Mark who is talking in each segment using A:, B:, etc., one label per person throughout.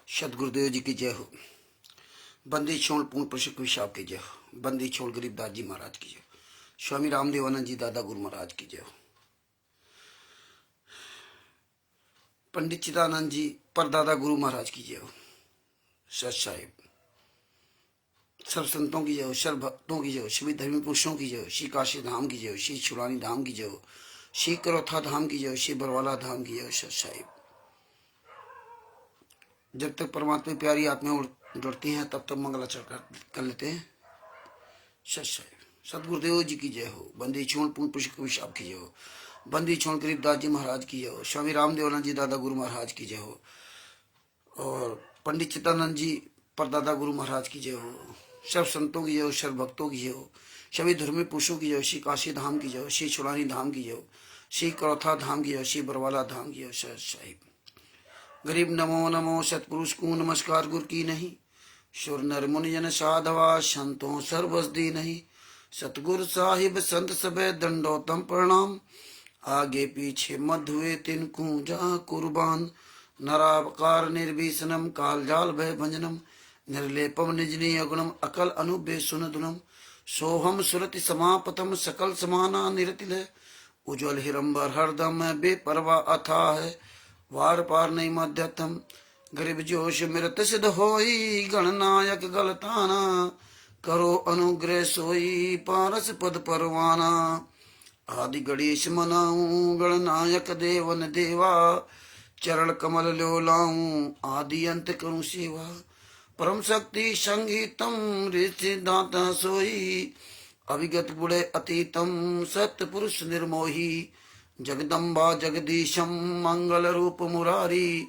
A: सतगुरुदेव जी की जय हो। बंदी छोड़ पूर्ण प्रशिक्षण साहब की जय हो। बंदी छोड़ गरीबदास जी महाराज की जय हो। स्वामी रामदेवानंद जी दादा गुरु महाराज की जय हो। पंडित चिदानंद जी परदादा गुरु महाराज की जय हो। सत साहिब सब संतों की जय हो, सर्व भक्तों की जय हो, सभी धर्मी पुरुषों की जय हो। श्री काशी धाम की जय हो, श्री छुड़ानी धाम की जय हो, श्री करोथा धाम की जय हो, श्री बरवाला धाम की जय हो। सत साहिब जब तक परमात्मा प्यारी आत्माएं जुड़ती हैं तब तक मंगलाचरण कर लेते हैं। सत साहिब सतगुरुदेव जी की जय हो। बंदी छोड़ पूर्ण पुष्कर साहब की जय हो। बंदी छोड़ गरीबदास जी महाराज की जय हो। स्वामी रामदेवानंद जी दादा गुरु महाराज की जय हो। और पंडित चित्तानंद जी परदादा गुरु महाराज की जय हो। सब संतों की जय हो, सर्व भक्तों की जय हो, सभी धर्मी पुरुषों की जय हो। श्री काशी धाम की जय हो, श्री छुड़ानी धाम की जय हो, श्री करोथा धाम की जय हो, श्री बरवाला धाम की जय हो। सत साहिब गरीब नमो नमो सतपुरुष को नमस्कार गुर की नहीं। सुर नर मुनि जन साधवा संतों सर्वस दी नहीं। सतगुर साहिब संत सबे दंडोतम प्रणाम। आगे पीछे मत हुए तिनको जा कुर्बान। नरावकार निर्भीषणम काल जाल भय भंजनम। निर्लेपम निजनी अगुणम अकल अनुबे सुनदुनम। सोहम सुरति समापतम सकल समाना निरतिल। उज्ज्वल हिरंबर हरदम बेपरवा अथा है। वार पार नहीं मध्यतम गरीब जोश मृत सिद्ध होई। गणनायक गलताना करो अनुग्रह सोई। पारस पद परवाना आदि गणेश मनाऊं। गणनायक देवन देवा चरण कमल लो लाऊं। आदि अंत करूं सेवा परम शक्ति संगीतम। ऋषि दाता सोई अभिगत गुणे अतीतम। सत्य पुरुष निर्मोही जगदम्बा जगदीशम। मंगल रूप मुरारी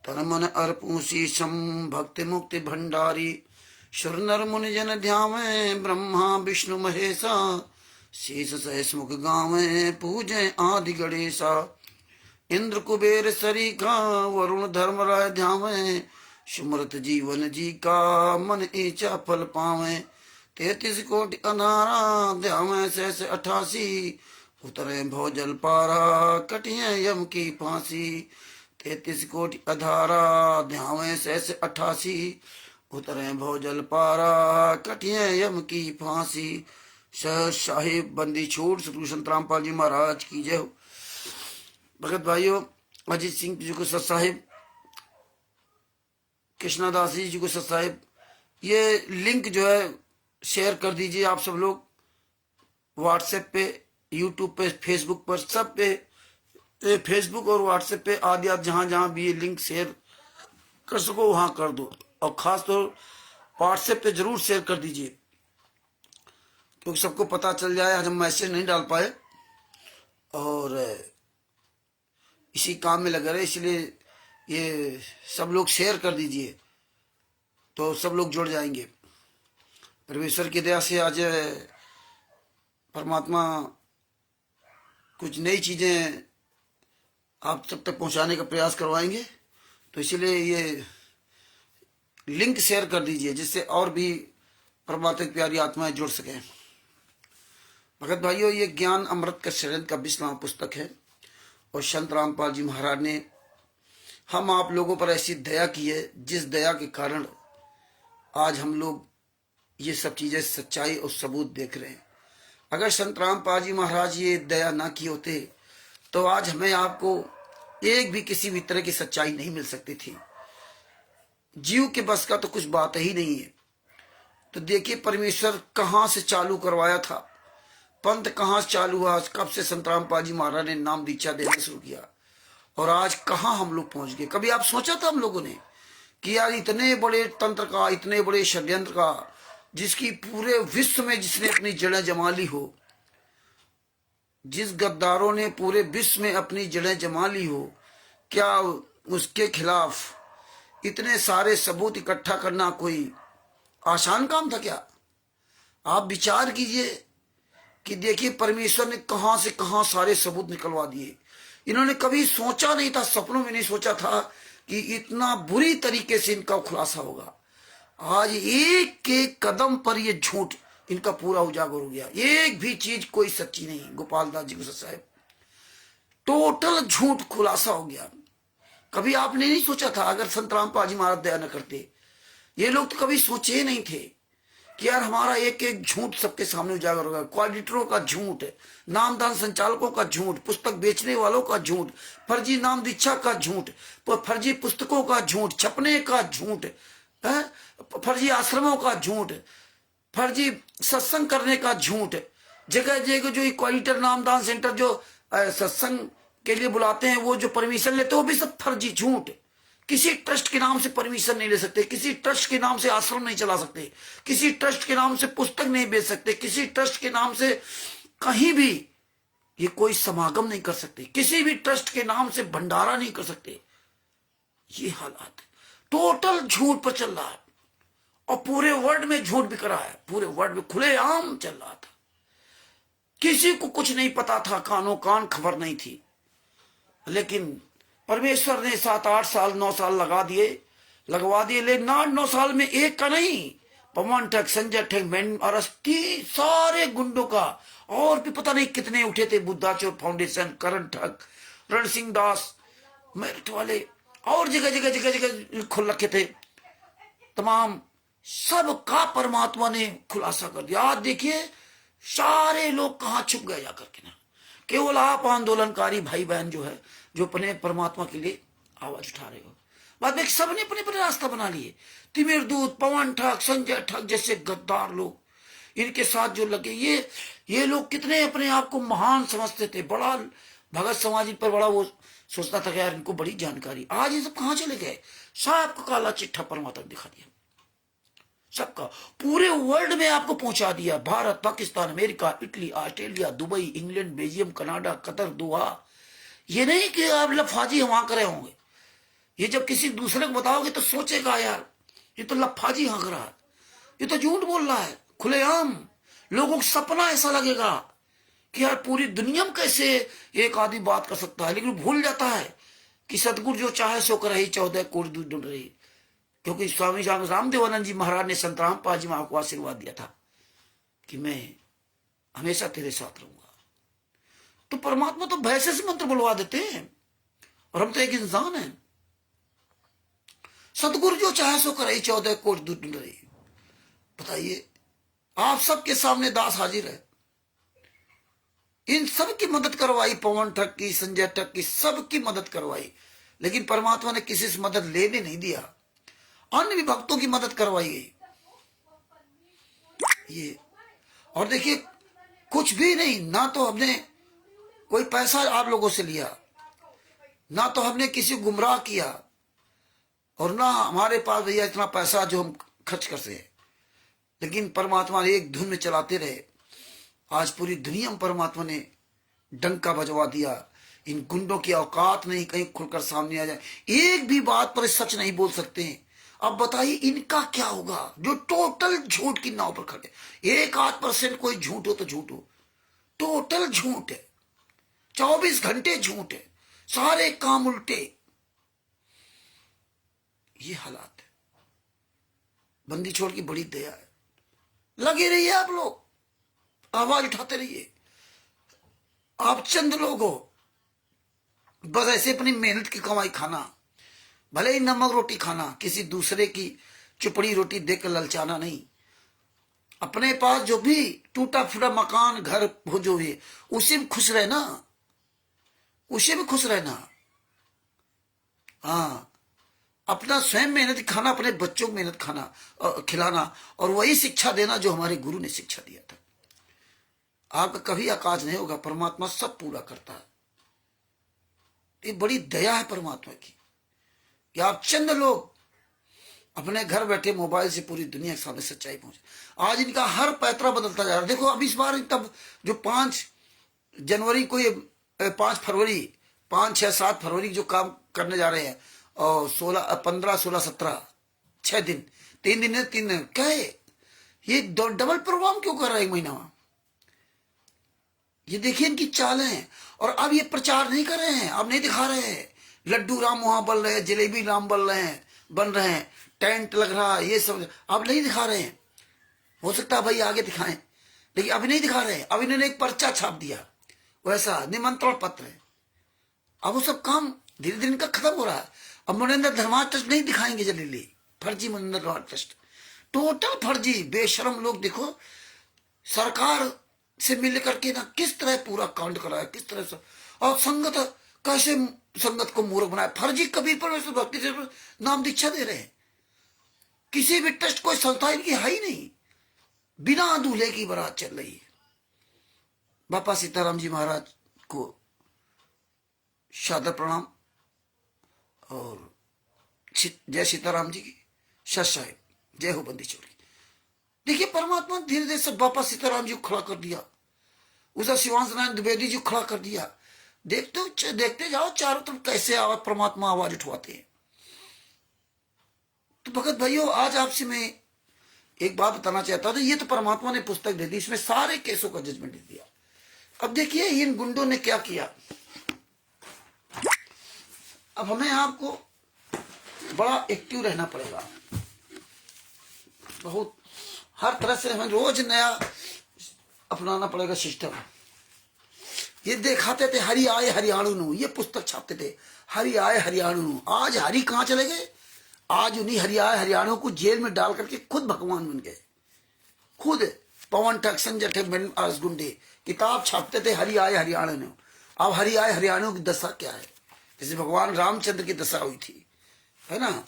A: तन मन अर्पू शीशम। भक्ति मुक्ति भंडारी सुर नर मुनि जन ध्यावे। ब्रह्मा विष्णु महेशा शेष सहस मुख गावे। पूजे आदि गणेशा इंद्र कुबेर सरीखा। वरुण धर्मराय ध्यावे। सुमरत जीवन जी का मन ईचा फल पावे। 33 कोटि अनारा ध्यावे सहस 88। उतरे भोजल पारा कटिया यम की फांसी। 33 कोटि अधारा ध्यावे सहस 88। उतरे भोजल पारा कटिया यम की फांसी। सह साहिब बंदी छोड़ श्री संत रामपाल जी महाराज की जय हो। भगत भाइयों अजीत सिंह जी को सत साहिब, कृष्णादास जी को सत साहिब, ये लिंक जो है शेयर कर दीजिए आप सब लोग। व्हाट्सएप पे, यूट्यूब पे, फेसबुक पर, सब पे, फेसबुक और व्हाट्सएप पे आदि आप जहां जहां भी ये लिंक शेयर कर सको वहां कर दो। और खास तौर व्हाट्सएप पे जरूर शेयर कर दीजिए क्योंकि सबको पता चल जाए। आज हम मैसेज नहीं डाल पाए और इसी काम में लगे रहे, इसलिए ये सब लोग शेयर कर दीजिए तो सब लोग जुड़ जाएंगे। परमेश्वर की दया से आज परमात्मा कुछ नई चीजें आप सब तक पहुंचाने का प्रयास करवाएंगे, तो इसीलिए ये लिंक शेयर कर दीजिए जिससे और भी परमात्मा की प्यारी आत्माएं जुड़ सकें। भगत भाइयों, ये ज्ञान अमृत का शरण का 20वां पुस्तक है और संत रामपाल जी महाराज ने हम आप लोगों पर ऐसी दया की है जिस दया के कारण आज हम लोग ये सब चीजें सच्चाई और सबूत देख रहे हैं। अगर संत रामपाल जी महाराज ये दया ना किए होते तो आज हमें आपको एक भी किसी भी तरह की सच्चाई नहीं मिल सकती थी। जीव के बस का तो कुछ बात ही नहीं है। तो देखिए परमेश्वर कहां से चालू करवाया था, पंथ कहां से चालू हुआ, कब से संत रामपाल जी महाराज ने नाम दीक्षा देना शुरू किया और आज कहां हम लोग पहुंच गए। कभी आप सोचा था हम लोगों ने कि यार इतने बड़े तंत्र का, इतने बड़े षड्यंत्र का, जिसकी पूरे विश्व में जिसने अपनी जड़ें जमा ली हो, जिस गद्दारों ने पूरे विश्व में अपनी जड़ें जमा ली हो, क्या उसके खिलाफ इतने सारे सबूत इकट्ठा करना कोई आसान काम था क्या? आप विचार कीजिए कि देखिए परमेश्वर ने कहां से कहां सारे सबूत निकलवा दिए। इन्होंने कभी सोचा नहीं था, सपनों में नहीं सोचा था कि इतना बुरी तरीके से इनका खुलासा होगा। आज एक एक कदम पर ये झूठ इनका पूरा उजागर हो गया। एक भी चीज कोई सच्ची नहीं। गोपाल दास जी को साहब टोटल झूठ खुलासा हो गया। कभी आपने नहीं सोचा था अगर संत रामपाल जी महाराज दया न करते, ये लोग तो कभी सोचे ही नहीं थे कि यार हमारा एक एक झूठ सबके सामने उजागर होगा। क्वालिटरों का झूठ, नामदान संचालकों का झूठ, पुस्तक बेचने वालों का झूठ, फर्जी नाम दीक्षा का झूठ, फर्जी पुस्तकों का झूठ, छपने का झूठ, फर्जी आश्रमों का झूठ, फर्जी सत्संग करने का झूठ, जगह जगह जो क्वालिटर नामदान सेंटर जो सत्संग के लिए बुलाते हैं वो जो परमिशन लेते हैं वो भी सब फर्जी झूठ। किसी ट्रस्ट के नाम से परमिशन नहीं ले सकते, किसी ट्रस्ट के नाम से आश्रम नहीं चला सकते, किसी ट्रस्ट के नाम से पुस्तक नहीं बेच सकते, किसी ट्रस्ट के नाम से कहीं भी ये कोई समागम नहीं कर सकते, किसी भी ट्रस्ट के नाम से भंडारा नहीं कर सकते। ये हालात टोटल झूठ पर चल रहा है और पूरे वर्ल्ड में झूठ बिक रहा है, पूरे वर्ल्ड में खुलेआम चल रहा था। किसी को कुछ नहीं पता था, कानो कान खबर नहीं थी, लेकिन परमेश्वर ने 7-8 साल 9 साल लगवा दिए। लेकिन 8-9 साल में एक का नहीं, पवन ठग, संजय ठग, मैन अरेस्टी, सारे गुंडों का, और भी पता नहीं कितने उठे थे, बुद्धाचोर फाउंडेशन, करण ठग, रण सिंह दास, मेरिट वाले, और जगह जगह जगह जगह खुल रखे थे तमाम, सबका परमात्मा ने खुलासा कर दिया। आज देखिए सारे लोग कहां छुप गए जाकर के ना, केवल आप आंदोलनकारी भाई बहन जो है, जो अपने परमात्मा के लिए आवाज उठा रहे हो। बाद में सबने अपने अपने रास्ता बना लिए। तिमिर दूत, पवन ठग, संजय ठग जैसे गद्दार लोग, इनके साथ जो लगे, ये लोग कितने अपने आप को महान समझते थे, बड़ा भगत समाज पर बड़ा वो सोचता था कि यार इनको बड़ी जानकारी। आज ये सब कहां चले गए? सबका काला चिट्ठा परमात्मा दिखा दिया, सबका पूरे वर्ल्ड में आपको पहुंचा दिया। Bharat, Pakistan, America, Italy, Australia, Dubai, England, Belgium, Canada, Qatar, Doha. ये नहीं कि आप लफाजी वहां करे होंगे, ये जब किसी दूसरे को बताओगे तो सोचेगा यार ये तो लफाजी हाँक रहा है, ये तो झूठ बोल रहा है खुलेआम। लोगों को सपना ऐसा लगेगा कि यार पूरी दुनिया में कैसे एक आदमी बात कर सकता है, लेकिन भूल जाता है कि सतगुरु जो चाहे सो कर रही, 14 कोटि दूर ढूंढ रही। क्योंकि स्वामी रामदेवानंद जी महाराज ने संत रामपाल जी महाराज को आशीर्वाद दिया था कि मैं हमेशा तेरे साथ रहूंगा। तो परमात्मा तो भैंसे से मंत्र बुलवा देते हैं, और हम तो एक इंसान हैं। सतगुरु जो चाहे सो करे, 14 कोटि दूर ढूंढ रही। बताइए, आप सबके सामने दास हाजिर है। इन सब की मदद करवाई, पवन ठग की, संजय ठग की, सबकी मदद करवाई, लेकिन परमात्मा ने किसी से मदद लेने नहीं दिया। अन्य भी भक्तों की मदद करवाई गई। ये और देखिए कुछ भी नहीं, ना तो हमने कोई पैसा आप लोगों से लिया, ना तो हमने किसी को गुमराह किया, और ना हमारे पास भैया इतना पैसा जो हम खर्च कर सके, लेकिन परमात्मा ने एक धुन में चलाते रहे। आज पूरी दुनिया में परमात्मा ने डंका बजवा दिया। इन गुंडों की औकात नहीं कहीं खुलकर सामने आ जाए, एक भी बात पर सच नहीं बोल सकते हैं। अब बताइए इनका क्या होगा जो टोटल झूठ की नाव पर खड़े। 1-8% कोई झूठ हो तो झूठ हो, टोटल झूठ है, 24 घंटे झूठ है, सारे काम उल्टे। ये हालात है। बंदी छोड़ की बड़ी दया है। लगे रहिए, आप लोग आवाज उठाते रहिए। आप चंद लोग हो, बस ऐसे अपनी मेहनत की कमाई खाना, भले ही नमक रोटी खाना, किसी दूसरे की चुपड़ी रोटी देकर ललचाना नहीं। अपने पास जो भी टूटा फूटा मकान घर हो जो भी, उसी में खुश रहना, उसी में खुश रहना। हाँ, अपना स्वयं मेहनत खाना, अपने बच्चों को मेहनत खाना खिलाना, और वही शिक्षा देना जो हमारे गुरु ने शिक्षा दिया था। आपका कभी आकाश नहीं होगा, परमात्मा सब पूरा करता है। ये बड़ी दया है परमात्मा की कि आप चंद लोग अपने घर बैठे मोबाइल से पूरी दुनिया के सामने सच्चाई पहुंचे। आज इनका हर पैतरा बदलता जा रहा है। देखो अब इस बार तब जो 5 जनवरी को, ये 5 फरवरी, 5, 6, 7 फरवरी जो काम करने जा रहे हैं, और 16, 15, 16, 17, 6 दिन, 3 दिन, 3 दिन क्या है ये डबल प्रोग्राम क्यों कर रहा है एक महीना? ये देखिए इनकी चाल है। और अब ये प्रचार नहीं कर रहे हैं, अब नहीं दिखा रहे हैं लड्डू राम वहां बन रहे हैं, जलेबी राम बन रहे हैं, टेंट लग रहा है, ये सब अब नहीं दिखा रहे हैं। हो सकता है भाई आगे दिखाएं, लेकिन अभी नहीं दिखा रहे हैं। अब इन्होंने एक पर्चा छाप दिया, वैसा निमंत्रण पत्र है। अब वो सब काम धीरे धीरे इनका खत्म हो रहा है। अब मनिंदर धर्मार्थ ट्रस्ट नहीं दिखाएंगे जलीली, फर्जी मनिंदर धर्मार्थ ट्रस्ट, टोटल फर्जी बेशरम लोग। देखो सरकार से मिल करके ना किस तरह पूरा कांड कराया, किस तरह से, और संगत कैसे संगत को मूर्ख बनाया। फर्जी कबीर परमेश्वर भक्ति से नाम दीक्षा दे रहे हैं। किसी भी ट्रस्ट कोई संस्था इनकी है ही नहीं, बिना दूल्हे की बारात चल रही है। बापा सीताराम जी महाराज को सादर प्रणाम और जय सीताराम जी की, सत साहेब, जय हो बंदी छोड़ी। देखिए परमात्मा धीरे धीरे सब बापा सीताराम जी को खड़ा कर दिया, उसे शिवांश नारायण द्विवेदी जी को खड़ा कर दिया। देखते जाओ चारों तरफ कैसे आवाज परमात्मा आवाज उठवाते हैं। तो भगत भाइयों, आज आपसे मैं एक बात बताना चाहता था। ये तो परमात्मा ने पुस्तक दे दी, इसमें सारे केसों का जजमेंट दे दिया। अब देखिए इन गुंडों ने क्या किया। अब हमें आपको बड़ा एक्टिव रहना पड़ेगा, बहुत हर तरह से हमें रोज नया अपनाना पड़ेगा सिस्टम। ये दिखाते थे हरि आए हरियाणु नु, ये पुस्तक छापते थे हरि आए हरियाणु नु। आज हरि कहां चले गए? आज उन्हीं हरि आए हरियाणु को जेल में डाल करके खुद भगवान बन गए। खुद पवन टैक्सन जठे गुंडे किताब छापते थे हरि आए हरियाणु। अब हरि आए हरियाणु की दशा क्या है? जैसे भगवान रामचंद्र की दशा हुई थी, है ना?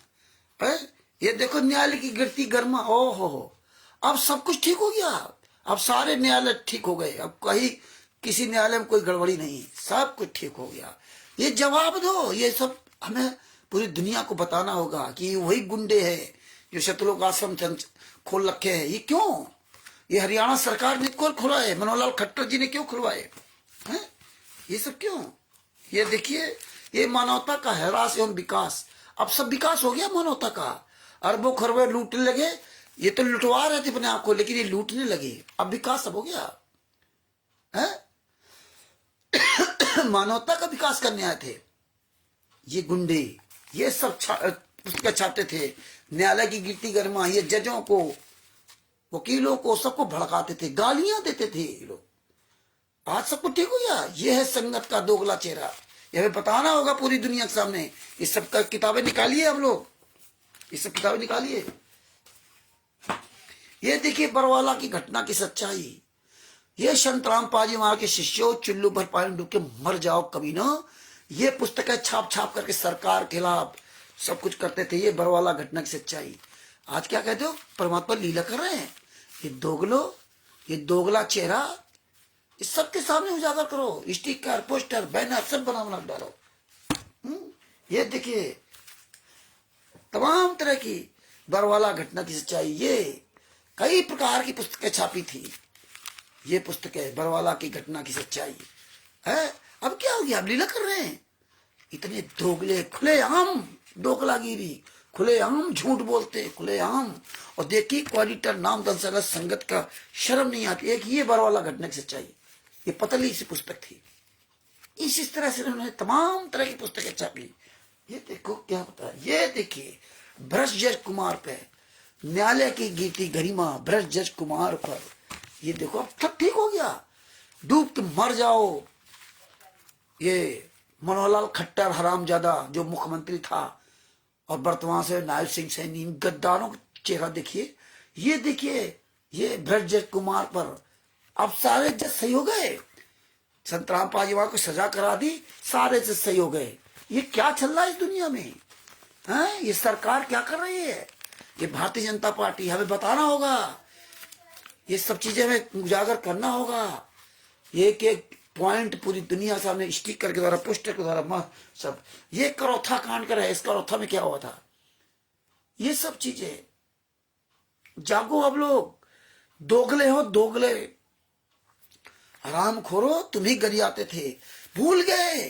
A: है? ये देखो न्यायालय की गिरती गर्मा, ओ हो। अब सब कुछ ठीक हो गया, अब सारे न्यायालय ठीक हो गए। अब कहीं किसी न्यायालय में कोई गड़बड़ी नहीं, सब कुछ ठीक हो गया। ये जवाब दो, ये सब हमें पूरी दुनिया को बताना होगा कि वही गुंडे हैं जो शतलोक आश्रम खोल रखे हैं। ये क्यों? ये हरियाणा सरकार ने क्यों खुलवाए? मनोहर खट्टर जी ने क्यों खुलवाए हैं? ये सब क्यों? ये देखिए, ये मानवता का हैरास एवं विकास। अब सब विकास हो गया मानवता का। अरबों खरबों लूटने लगे, ये तो लुटवा रहे थे अपने आप को, लेकिन ये लूटने लगे। अब विकास सब हो गया है। मानवता का विकास करने आए थे ये गुंडे। ये सब पुस्तक छापते थे, न्यायालय की गिरती गर्मा, ये जजों को, वकीलों को, सबको भड़काते थे, गालियां देते थे ये लोग। आज सब कुछ ठीक हो गया। ये है संगत का दोगला चेहरा। ये हमें बताना होगा पूरी दुनिया के सामने। ये सब का किताबें निकालिए हम लोग, ये सब किताबें निकालिए। ये देखिए बरवाला की घटना की सच्चाई। ये संतराम पाजी महाराज के शिष्यों, चुल्लू भर पानी डूब के मर जाओ कभी ना। ये पुस्तकें छाप छाप करके सरकार के खिलाफ सब कुछ करते थे। ये बरवाला घटना की सच्चाई। आज क्या कहते हो? परमात्मा लीला कर रहे हैं। ये दोगलो, ये दोगला चेहरा, इस सबके सामने उजागर करो। स्टिकर, पोस्टर, बैनर सब बना बना डालो। ये देखिए तमाम तरह की बरवाला घटना की सच्चाई। ये कई प्रकार की पुस्तकें छापी थी। ये पुस्तकें बरवाला की घटना की सच्चाई है। अब क्या हो गया? अब लीला कर रहे हैं। इतने दोगले, खुलेआम दोगलागिरी, खुलेआम झूठ बोलते, खुलेआम। और देखिए क्वालिटर नाम दंसगत संगत का शर्म नहीं आती। एक ये बरवाला घटना की सच्चाई, ये पतली सी पुस्तक थी। इस तरह से उन्होंने तमाम तरह की पुस्तकें छापी। ये देखो क्या होता है। ये देखिए भ्रष्ट कुमार पे न्यायालय की गिरती गरिमा, भ्रष्ट कुमार पर। ये देखो अब सब ठीक हो गया, डूब के मर जाओ। ये मनोहरलाल खट्टर हरामजादा जो मुख्यमंत्री था और वर्तमान से नायब सिंह सैनी, इन गद्दारों का चेहरा देखिए। ये देखिए ये भ्रष्ट कुमार पर अब सारे जज सही हो गए। संतराम पाजीवाल को सजा करा दी, सारे जज सही हो गए। ये क्या चल रहा है इस दुनिया में? हैं? ये सरकार क्या कर रही है? ये भारतीय जनता पार्टी, हमें बताना होगा। ये सब चीजें हमें उजागर करना होगा। एक एक पॉइंट पूरी दुनिया सामने स्टिकर के द्वारा, पोस्टर के द्वारा सब। ये करौथा कांड कर है, इस करौथा में क्या हुआ था? ये सब चीजें जागो अब लोग। दोगले हो दोगले, हराम खोरो, तुम ही गरियाते थे, भूल गए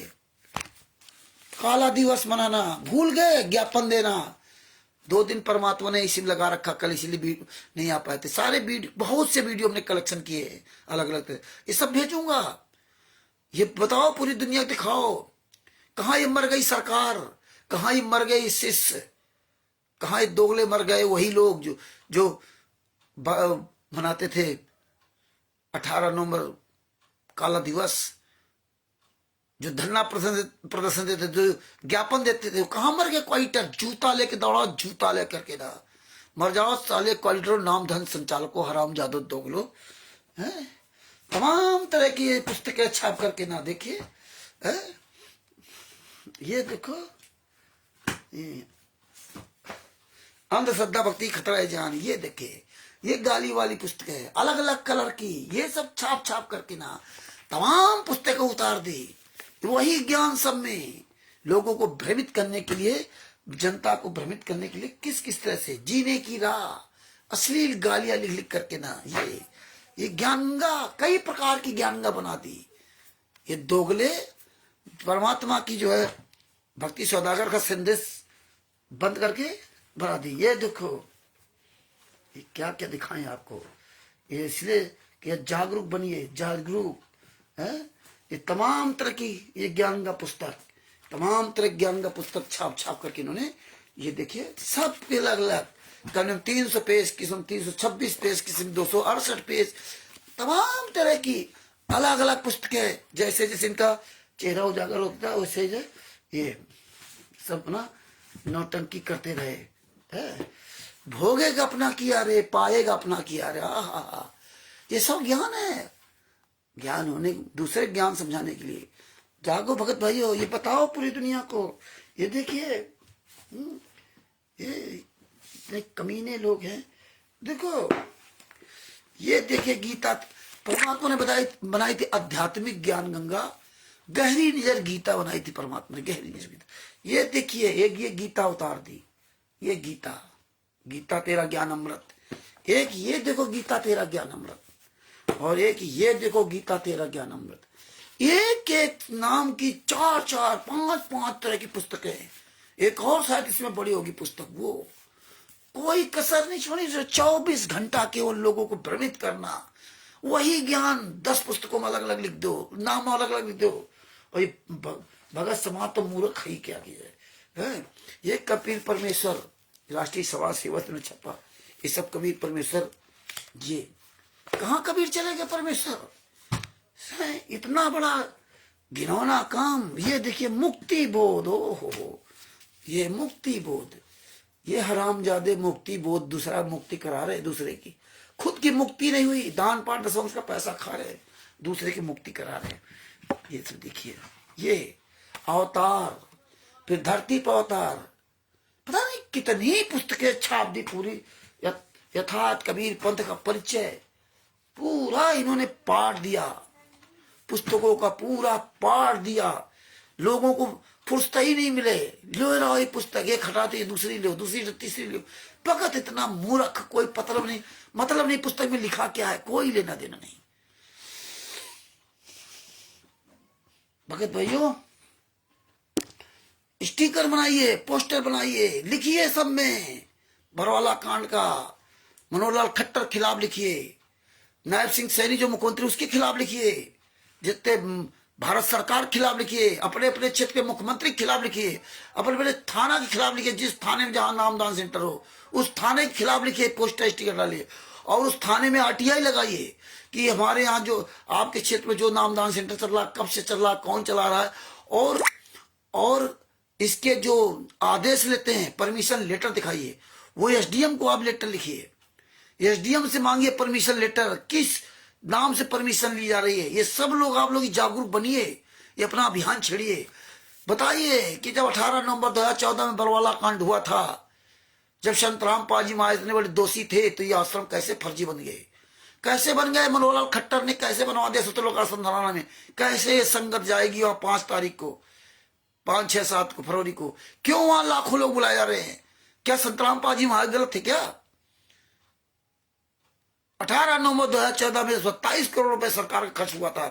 A: काला दिवस मनाना, भूल गए ज्ञापन देना। 2 दिन परमात्मा ने इसी लगा रखा, कल इसीलिए नहीं आ पाए थे। सारे वीडियो, बहुत से वीडियो हमने कलेक्शन किए अलग अलग। ये सब भेजूंगा। ये बताओ पूरी दुनिया दिखाओ, कहाँ ये मर गई सरकार, कहाँ ये मर गए शिष्य, कहाँ ये दोगले मर गए। वही लोग जो मनाते थे 18 नवंबर काला दिवस। जो धरना प्रदर्शन देते, जो ज्ञापन देते थे, कहां मर गए क्वाइटर? जूता लेके दौड़ाओ, जूता लेकर के ना मर जाओ साले क्वालिटर, नाम धन संचालकों, हराम जादो दोगलो हैं। तमाम तरह की ये पुस्तकें छाप करके ना देखिए। ये देखो, ये अंधश्रद्धा भक्ति खतरा है जान, ये देखिए, ये गाली वाली पुस्तक है, अलग अलग कलर की, ये सब छाप छाप करके ना तमाम पुस्तकें उतार दी। वही ज्ञान सब में लोगों को भ्रमित करने के लिए, जनता को भ्रमित करने के लिए किस किस तरह से जीने की राह, अश्लील गालियां लिख लिख करके ना ये ज्ञानगंगा, कई प्रकार की ज्ञानगंगा बना दी। ये दोगले परमात्मा की जो है भक्ति सौदागर का संदेश बंद करके बना दी। ये देखो, ये क्या क्या दिखाएं आपको, ये इसलिए कि जागरूक बनिए, जागरूक है। ये तमाम तरह की ये ज्ञान का पुस्तक, तमाम तरह ज्ञान का पुस्तक छाप छाप करके इन्होंने, ये देखिए सब अलग अलग, कम 300 पेज किस्म, 326 पेज किस्म, 268 पेज, तमाम तरह की अलग अलग पुस्तकें। जैसे जैसे इनका चेहरा उजागर होता है वैसे ये सब ना नौटंकी करते रहे है। भोगेगा अपना किया रे, पाएगा अपना किया रे, ये सब ज्ञान है। ज्ञान होने, दूसरे ज्ञान समझाने के लिए जागो भगत भाइयों, ये बताओ पूरी दुनिया को। ये देखिए, ये इतने कमीने लोग हैं। देखो, ये देखिए गीता परमात्मा ने बनाई थी आध्यात्मिक ज्ञान गंगा, गहरी निजर गीता बनाई थी परमात्मा ने, गहरी निजर गीता। ये देखिए, एक ये गीता उतार दी, ये गीता, गीता तेरा ज्ञान अमृत। एक ये देखो गीता तेरा ज्ञान अमृत, और एक ये देखो गीता तेरा ज्ञान अमृत। एक एक नाम की 4-4, 5-5 तरह की पुस्तकें हैं। एक और शायद इसमें बड़ी होगी पुस्तक, वो कोई कसर नहीं छोड़ी। 24 घंटा केवल लोगों को भ्रमित करना, वही ज्ञान 10 पुस्तकों में अलग अलग लिख दो, नाम अलग अलग लिख दो। और ये भगत समाज तो मूर्ख ही क्या किया है। ये कबीर परमेश्वर राष्ट्रीय समाज सेवा में छपा, ये सब कबीर परमेश्वर। ये कहाँ कबीर चले गए परमेश्वर, इतना बड़ा घिनौना काम। ये देखिए मुक्ति बोध, हो ये मुक्ति बोध, ये हरामजादे मुक्ति बोध, दूसरा मुक्ति करा रहे दूसरे की, खुद की मुक्ति नहीं हुई, दान पाठ दशवंश का पैसा खा रहे, दूसरे की मुक्ति करा रहे। ये सब देखिए, ये अवतार, फिर धरती पर अवतार, पता नहीं कितनी पुस्तकें छाप दी पूरी। यथार्थ कबीर पंथ का परिचय पूरा इन्होंने पाठ दिया, पुस्तकों का पूरा पाठ दिया। लोगों को फुर्सत ही नहीं मिले, लो रहो ये पुस्तक, एक हटाते दूसरी लो, दूसरी तीसरी लो। भगत इतना मूर्ख, कोई मतलब नहीं पुस्तक में लिखा क्या है, कोई लेना देना नहीं। भगत भाइयों, स्टिकर बनाइए, पोस्टर बनाइए, लिखिए सब में, बरवाला कांड का मनोहर लाल खट्टर खिलाफ लिखिए, नायब सिंह सैनी जो मुख्यमंत्री उसके खिलाफ लिखिए, जितने भारत सरकार के खिलाफ लिखिए, अपने अपने क्षेत्र के मुख्यमंत्री के खिलाफ लिखिए, अपने अपने थाना के खिलाफ लिखिए, जिस थाने में जहां नामदान सेंटर हो उस थाने के खिलाफ लिखिए, पोस्टर स्टिकर डालिए, और उस थाने में आरटीआई लगाइए कि हमारे यहाँ जो आपके क्षेत्र में जो नामदान सेंटर चल रहा, कब से चल रहा, कौन चला रहा है, और इसके जो आदेश लेते हैं, परमिशन लेटर दिखाइए। वो एसडीएम को आप लेटर लिखिए, एसडीएम से मांगिए परमिशन लेटर, किस नाम से परमिशन ली जा रही है। ये सब लोग, आप लोग जागरूक बनिए, ये अपना अभियान छेड़िए। बताइए कि जब 18 नवंबर 2014 में बरवाला कांड हुआ था, जब संत रामपाल जी महाराज इतने बड़े दोषी थे, तो ये आश्रम कैसे फर्जी बन गए, कैसे बन गए? मनोहर लाल खट्टर ने कैसे बनवा दिया सत्यलोक आश्रम धराना में, कैसे ये संगत जाएगी वहां 5 तारीख को, 5, 6, 7 को फरवरी को, क्यों वहां लाखों लोग बुलाए जा रहे हैं? क्या संत रामपाल जी महाराज गलत थे क्या? 18 नवंबर 2014 में 27 करोड़ रुपए सरकार का खर्च हुआ था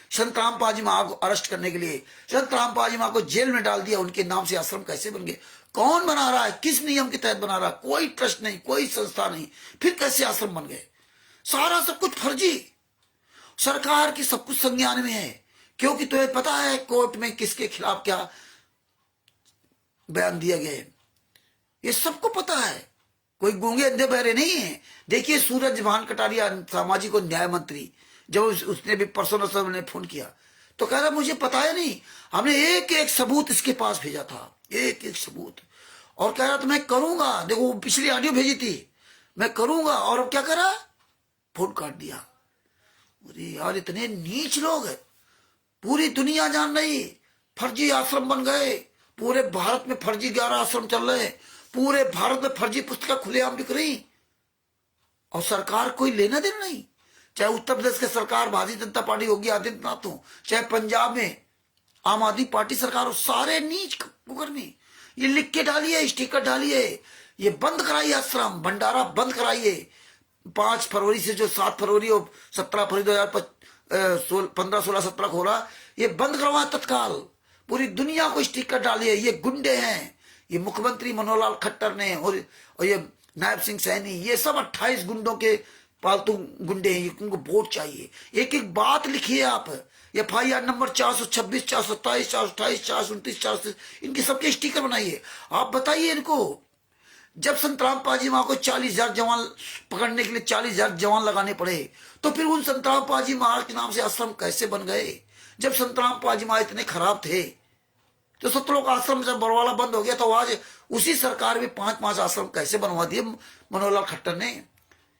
A: संत रामपाल जी महाराज को अरेस्ट करने के लिए। संत रामपाल जी महाराज को जेल में डाल दिया, उनके नाम से आश्रम कैसे बन गए? कौन बना रहा है, किस नियम के तहत बना रहा है? कोई ट्रस्ट नहीं, कोई संस्था नहीं, फिर कैसे आश्रम बन गए? सारा सब कुछ फर्जी, सरकार की सब कुछ संज्ञान में है, क्योंकि तुम्हें पता है कोर्ट में किसके खिलाफ क्या बयान दिया गया है, ये सबको पता है, कोई गूंगे अंधे बहरे नहीं है। देखिए सूरज भान कटारिया, सामाजिक और न्याय मंत्री, जब उसने भी परसों ने फोन किया तो कह रहा मुझे पता है नहीं, हमने एक एक सबूत इसके पास भेजा था, एक एक सबूत, और कह रहा था मैं करूंगा। देखो पिछली ऑडियो भेजी थी, मैं करूंगा, और अब क्या करा, फोन काट दिया। अरे यार इतने नीच लोग है, पूरी दुनिया जान रही, फर्जी आश्रम बन गए, पूरे भारत में फर्जी 11 आश्रम चल रहे, पूरे भारत में फर्जी पुस्तकें खुलेआम बिक रही, और सरकार कोई लेना देना नहीं। चाहे उत्तर प्रदेश की सरकार भारतीय जनता पार्टी होगी आदित्यनाथ हो, चाहे पंजाब में आम आदमी पार्टी सरकार हो, सारे नीच कुकर्मी। ये लिख के डालिए, स्टिकर डालिए, ये बंद कराइए आश्रम, भंडारा बंद कराइए। 5 फरवरी से जो 7 फरवरी और 17 फरवरी 2015, 16, 17 को हो रहा, ये बंद करवाए तत्काल। पूरी दुनिया को स्टिकर डालिए, ये गुंडे हैं, ये मुख्यमंत्री मनोहर लाल खट्टर ने और ये नायब सिंह सैनी, ये सब 28 गुंडों के पालतू गुंडे हैं, इनको वोट चाहिए। एक एक बात लिखिए आप, FIR नंबर 426, 427, 428, 429, 430, इनके सबके स्टिकर बनाइए। आप बताइए इनको, जब संतराम पाजी माँ को 40,000 जवान पकड़ने के लिए 40,000 जवान लगाने पड़े, तो फिर उन संतराम पाजी महाराज के नाम से आश्रम कैसे बन गए? जब संतराम पाजी माँ इतने खराब थे, तो सत्रलोक आश्रम जब बरवाला बंद हो गया, तो आज उसी सरकार में 5-5 आश्रम कैसे बनवा दिए मनोहर लाल खट्टर ने?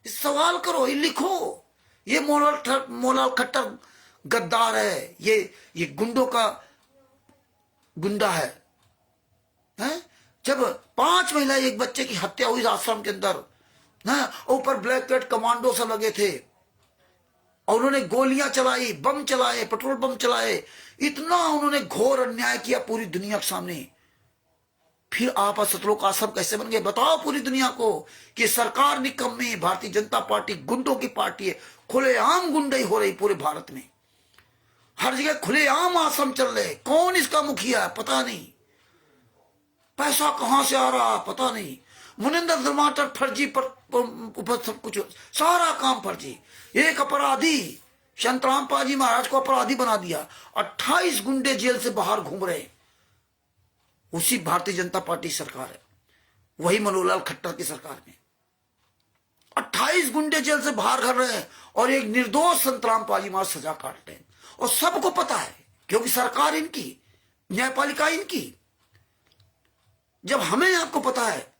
A: सवाल करो, ये लिखो। ये मनोहर खट्टर गद्दार है, ये गुंडों का गुंडा है, हैं? जब 5 महिला एक बच्चे की हत्या हुई आश्रम के अंदर, ऊपर ब्लैक कैट कमांडो से लगे थे, और उन्होंने गोलियां चलाई, बम चलाए, पेट्रोल बम चलाए, इतना उन्होंने घोर अन्याय किया पूरी दुनिया के सामने। फिर आप सतलोक आश्रम कैसे बन गए? बताओ पूरी दुनिया को कि सरकार निकम्मी, भारतीय जनता पार्टी गुंडों की पार्टी है। खुलेआम गुंडाई हो रही पूरे भारत में, हर जगह खुलेआम आश्रम चल रहे। कौन इसका मुखिया है पता नहीं, पैसा कहां से आ रहा पता नहीं। मुनिंदर धर्माटर फर्जी पर सब कुछ, सारा काम फर्जी। एक अपराधी संतराम पाजी महाराज को अपराधी बना दिया, 28 गुंडे जेल से बाहर घूम रहे, उसी भारतीय जनता पार्टी सरकार है, वही मनोहर लाल खट्टर की सरकार में 28 गुंडे जेल से बाहर कर रहे हैं, और एक निर्दोष संतराम पाजी महाराज सजा काट रहे हैं। और सबको पता है, क्योंकि सरकार इनकी, न्यायपालिका इनकी। जब हमें आपको पता है,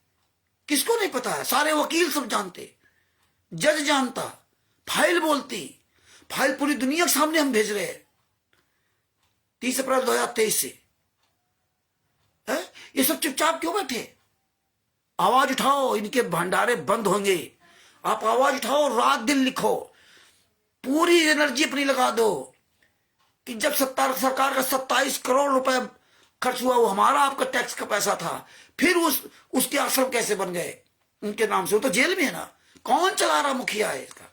A: किसको नहीं पता है? सारे वकील सब जानते, जज जानता, फाइल बोलती, फाइल पूरी दुनिया के सामने हम भेज रहे हैं 30 अप्रैल 2023 से। है? ये सब चुपचाप क्यों बैठे? आवाज उठाओ, इनके भंडारे बंद होंगे। आप आवाज उठाओ, रात दिन लिखो, पूरी एनर्जी अपनी लगा दो कि जब सरकार का 27 करोड़ रुपए खर्च हुआ, वो हमारा आपका टैक्स का पैसा था, फिर उसके आश्रम कैसे बन गए उनके नाम से? वो तो जेल में है ना। कौन चला रहा मुखिया है इसका?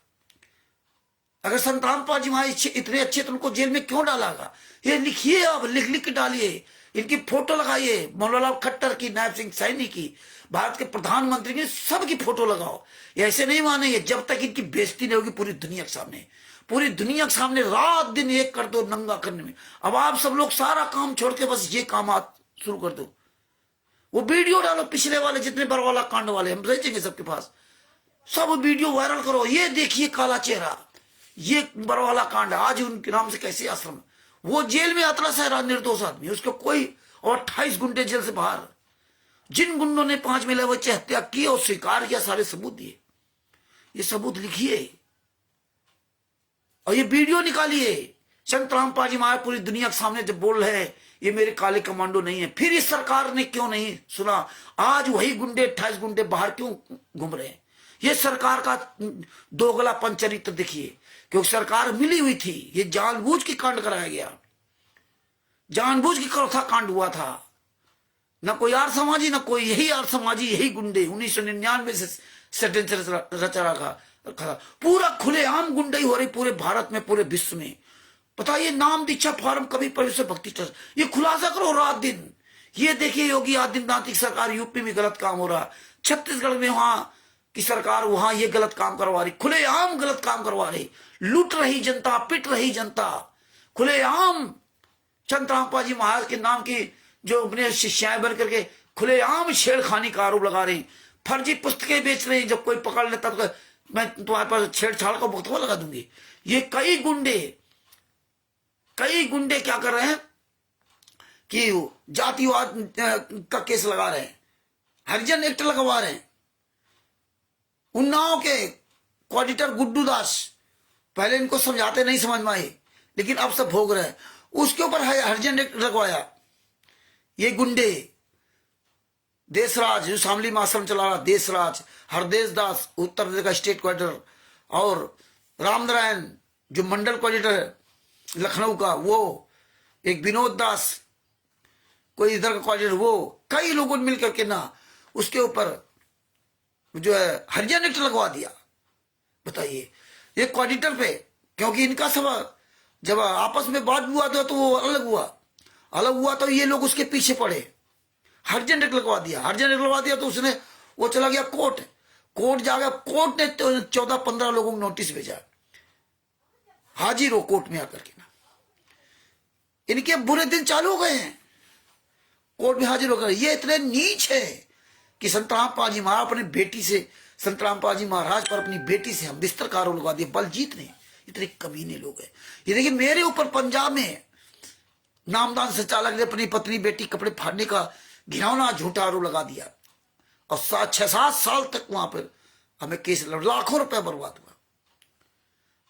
A: अगर संतराम पाजी महाराज इतने अच्छे, तो उनको जेल में क्यों डालागा? ये लिखिए, आप लिख लिख के डालिए, इनकी फोटो लगाइए, मनोहर लाल खट्टर की, नायब सिंह सैनी की, भारत के प्रधानमंत्री की, सबकी फोटो लगाओ। ऐसे नहीं मानेंगे जब तक इनकी बेइज्जती नहीं होगी पूरी दुनिया के सामने। पूरी दुनिया के सामने रात दिन एक कर दो नंगा करने में। अब आप सब लोग सारा काम छोड़ के बस ये काम शुरू कर दो। वो वीडियो डालो, पिछले वाले जितने बरवाला कांड वाले हम भेजेंगे सबके पास, सब वीडियो वायरल करो। ये देखिए काला चेहरा, ये बरवाला कांड, आज उनके नाम से कैसे आश्रम, वो जेल में अतरस है, निर्दोष आदमी, उसको कोई, और 28 गुंडे जेल से बाहर। जिन गुंडों ने 5 महिला बच्चे हत्या की और स्वीकार किया, सारे सबूत दिए। ये सबूत लिखिए और ये वीडियो निकालिए। संतराम पाजी महाराज पूरी दुनिया के सामने जब बोल रहे हैं ये मेरे काले कमांडो नहीं है, फिर इस सरकार ने क्यों नहीं सुना? आज वही गुंडे 28 गुंडे बाहर क्यों घूम रहे हैं? ये सरकार का दोगलापन चरित्र देखिए, क्योंकि सरकार मिली हुई थी। ये जानबूझ के कांड कराया गया, जानबूझ के करोथा कांड हुआ था। न कोई आर समाजी, न कोई, यही आर समाजी, यही गुंडे 1999 से षड्यंत्र रचा रखा। पूरा खुलेआम गुंडई हो रही पूरे भारत में, पूरे विश्व में। पता ये नाम दीक्षा फार्म कभी परमेश्वर भक्ति ट्रस्ट, ये खुलासा करो रात दिन। ये देखिए योगी आदित्यनाथ की सरकार यूपी में गलत काम हो रहा, छत्तीसगढ़ में वहां की सरकार वहां ये गलत काम करवा रही, खुलेआम गलत काम करवा रही, लूट रही जनता, पिट रही जनता, खुलेआम। संतराम पाजी महाराज के नाम की जो अपने शिष्याएं बन करके खुलेआम छेड़खानी का आरोप लगा रही, फर्जी पुस्तकें बेच रही। जब कोई पकड़ लेता तो मैं तुम्हारे पास छेड़छाड़ का मुकदमा लगा दूंगी। ये कई गुंडे कई गुंडे क्या कर रहे हैं कि जातिवाद का केस लगा रहे हैं, हरिजन एक्ट लगवा रहे हैं। उन्नाव के कोऑर्डिनेटर गुड्डू दास, पहले इनको समझाते नहीं समझ में आए, लेकिन अब सब भोग रहे हैं। उसके ऊपर हरिजन एक्ट लगवाया। ये गुंडे देशराज जो शामली में आश्रम चला रहा, देशराज, हरदेश दास उत्तर प्रदेश का स्टेट कोऑर्डिनेटर, और रामनारायण जो मंडल कोऑर्डिनेटर है लखनऊ का, वो एक विनोद दास कोई इधर का कोऑर्डिनेटर, वो कई लोगों ने मिलकर के ना उसके ऊपर जो है हरिजन एक्ट लगवा दिया। बताइए ये कोऑर्डिनेटर पे, क्योंकि इनका सब जब आपस में बात हुआ तो वो अलग हुआ तो ये लोग उसके पीछे पड़े, हरिजन एक्ट लगवा दिया। हरिजन एक्ट लगवा दिया तो उसने वो चला गया कोर्ट जाकर कोर्ट ने 14-15 लोगों को नोटिस भेजा, हाजिर हो कोर्ट में आकर के ना। इनके बुरे दिन चालू हो गए हैं, कोर्ट में हाजिर होकर। ये इतने नीच है कि संतराम पाजी महाराज अपनी बेटी से, संतराम पाजी महाराज पर अपनी बेटी से हम बिस्तर का आरोप लगा दिया, बलजीत ने। इतने कमीने लोग हैं। ये देखिए मेरे ऊपर पंजाब में नामदान संचालक ने अपनी पत्नी बेटी कपड़े फाड़ने का घिनौना झूठा आरोप लगा दिया, और 6-7 साल तक वहां पर हमें केस लड़, लाखों रुपए बर्बाद हुआ।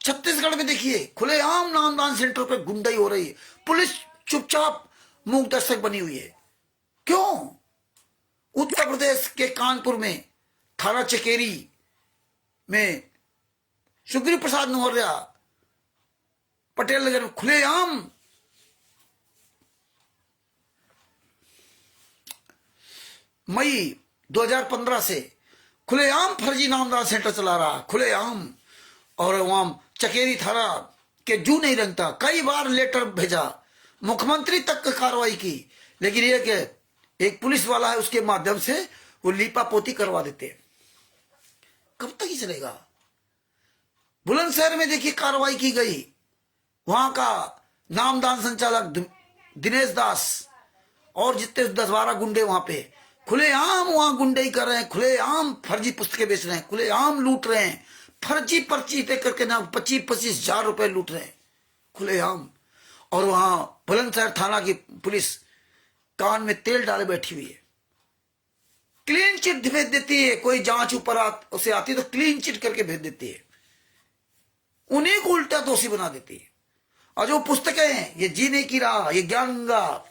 A: छत्तीसगढ़ में देखिए खुलेआम नामदान सेंटर पर गुंडाई हो रही है, पुलिस चुपचाप मूक दर्शक बनी हुई है। क्यों? उत्तर प्रदेश के कानपुर में थाना चकेरी में सुग्रीव प्रसाद मौर्य पटेल नगर खुलेआम मई 2015 से खुलेआम फर्जी नामदान सेंटर चला रहा, खुलेआम। और वहां चकेरी थाना के जू नहीं रंगता, कई बार लेटर भेजा, मुख्यमंत्री तक कार्रवाई की, लेकिन ये कि एक पुलिस वाला है उसके माध्यम से वो लीपापोती करवा देते हैं। कब तक ही चलेगा? बुलंदशहर में देखिए कार्रवाई की गई, वहां का नामदान संचालक दिनेश दास और जितने 10-12 गुंडे वहां पे खुलेआम वहां गुंडे कर रहे हैं, खुलेआम फर्जी पुस्तकें बेच रहे हैं, खुलेआम लूट रहे हैं, फर्जी पर्ची दे करके ना 25-25 हजार रुपए लूट रहे हैं खुलेआम। और वहां बुलंदशहर थाना की पुलिस कान में तेल डाले बैठी हुई है, क्लीन चिट भेज देती है। कोई जांच ऊपर उसे आती है तो क्लीन चिट करके भेज देती है, उन्हीं को उल्टा दोषी बना देती है। और जो पुस्तकें हैं, ये जीने की राह, ये ज्ञान गंगा,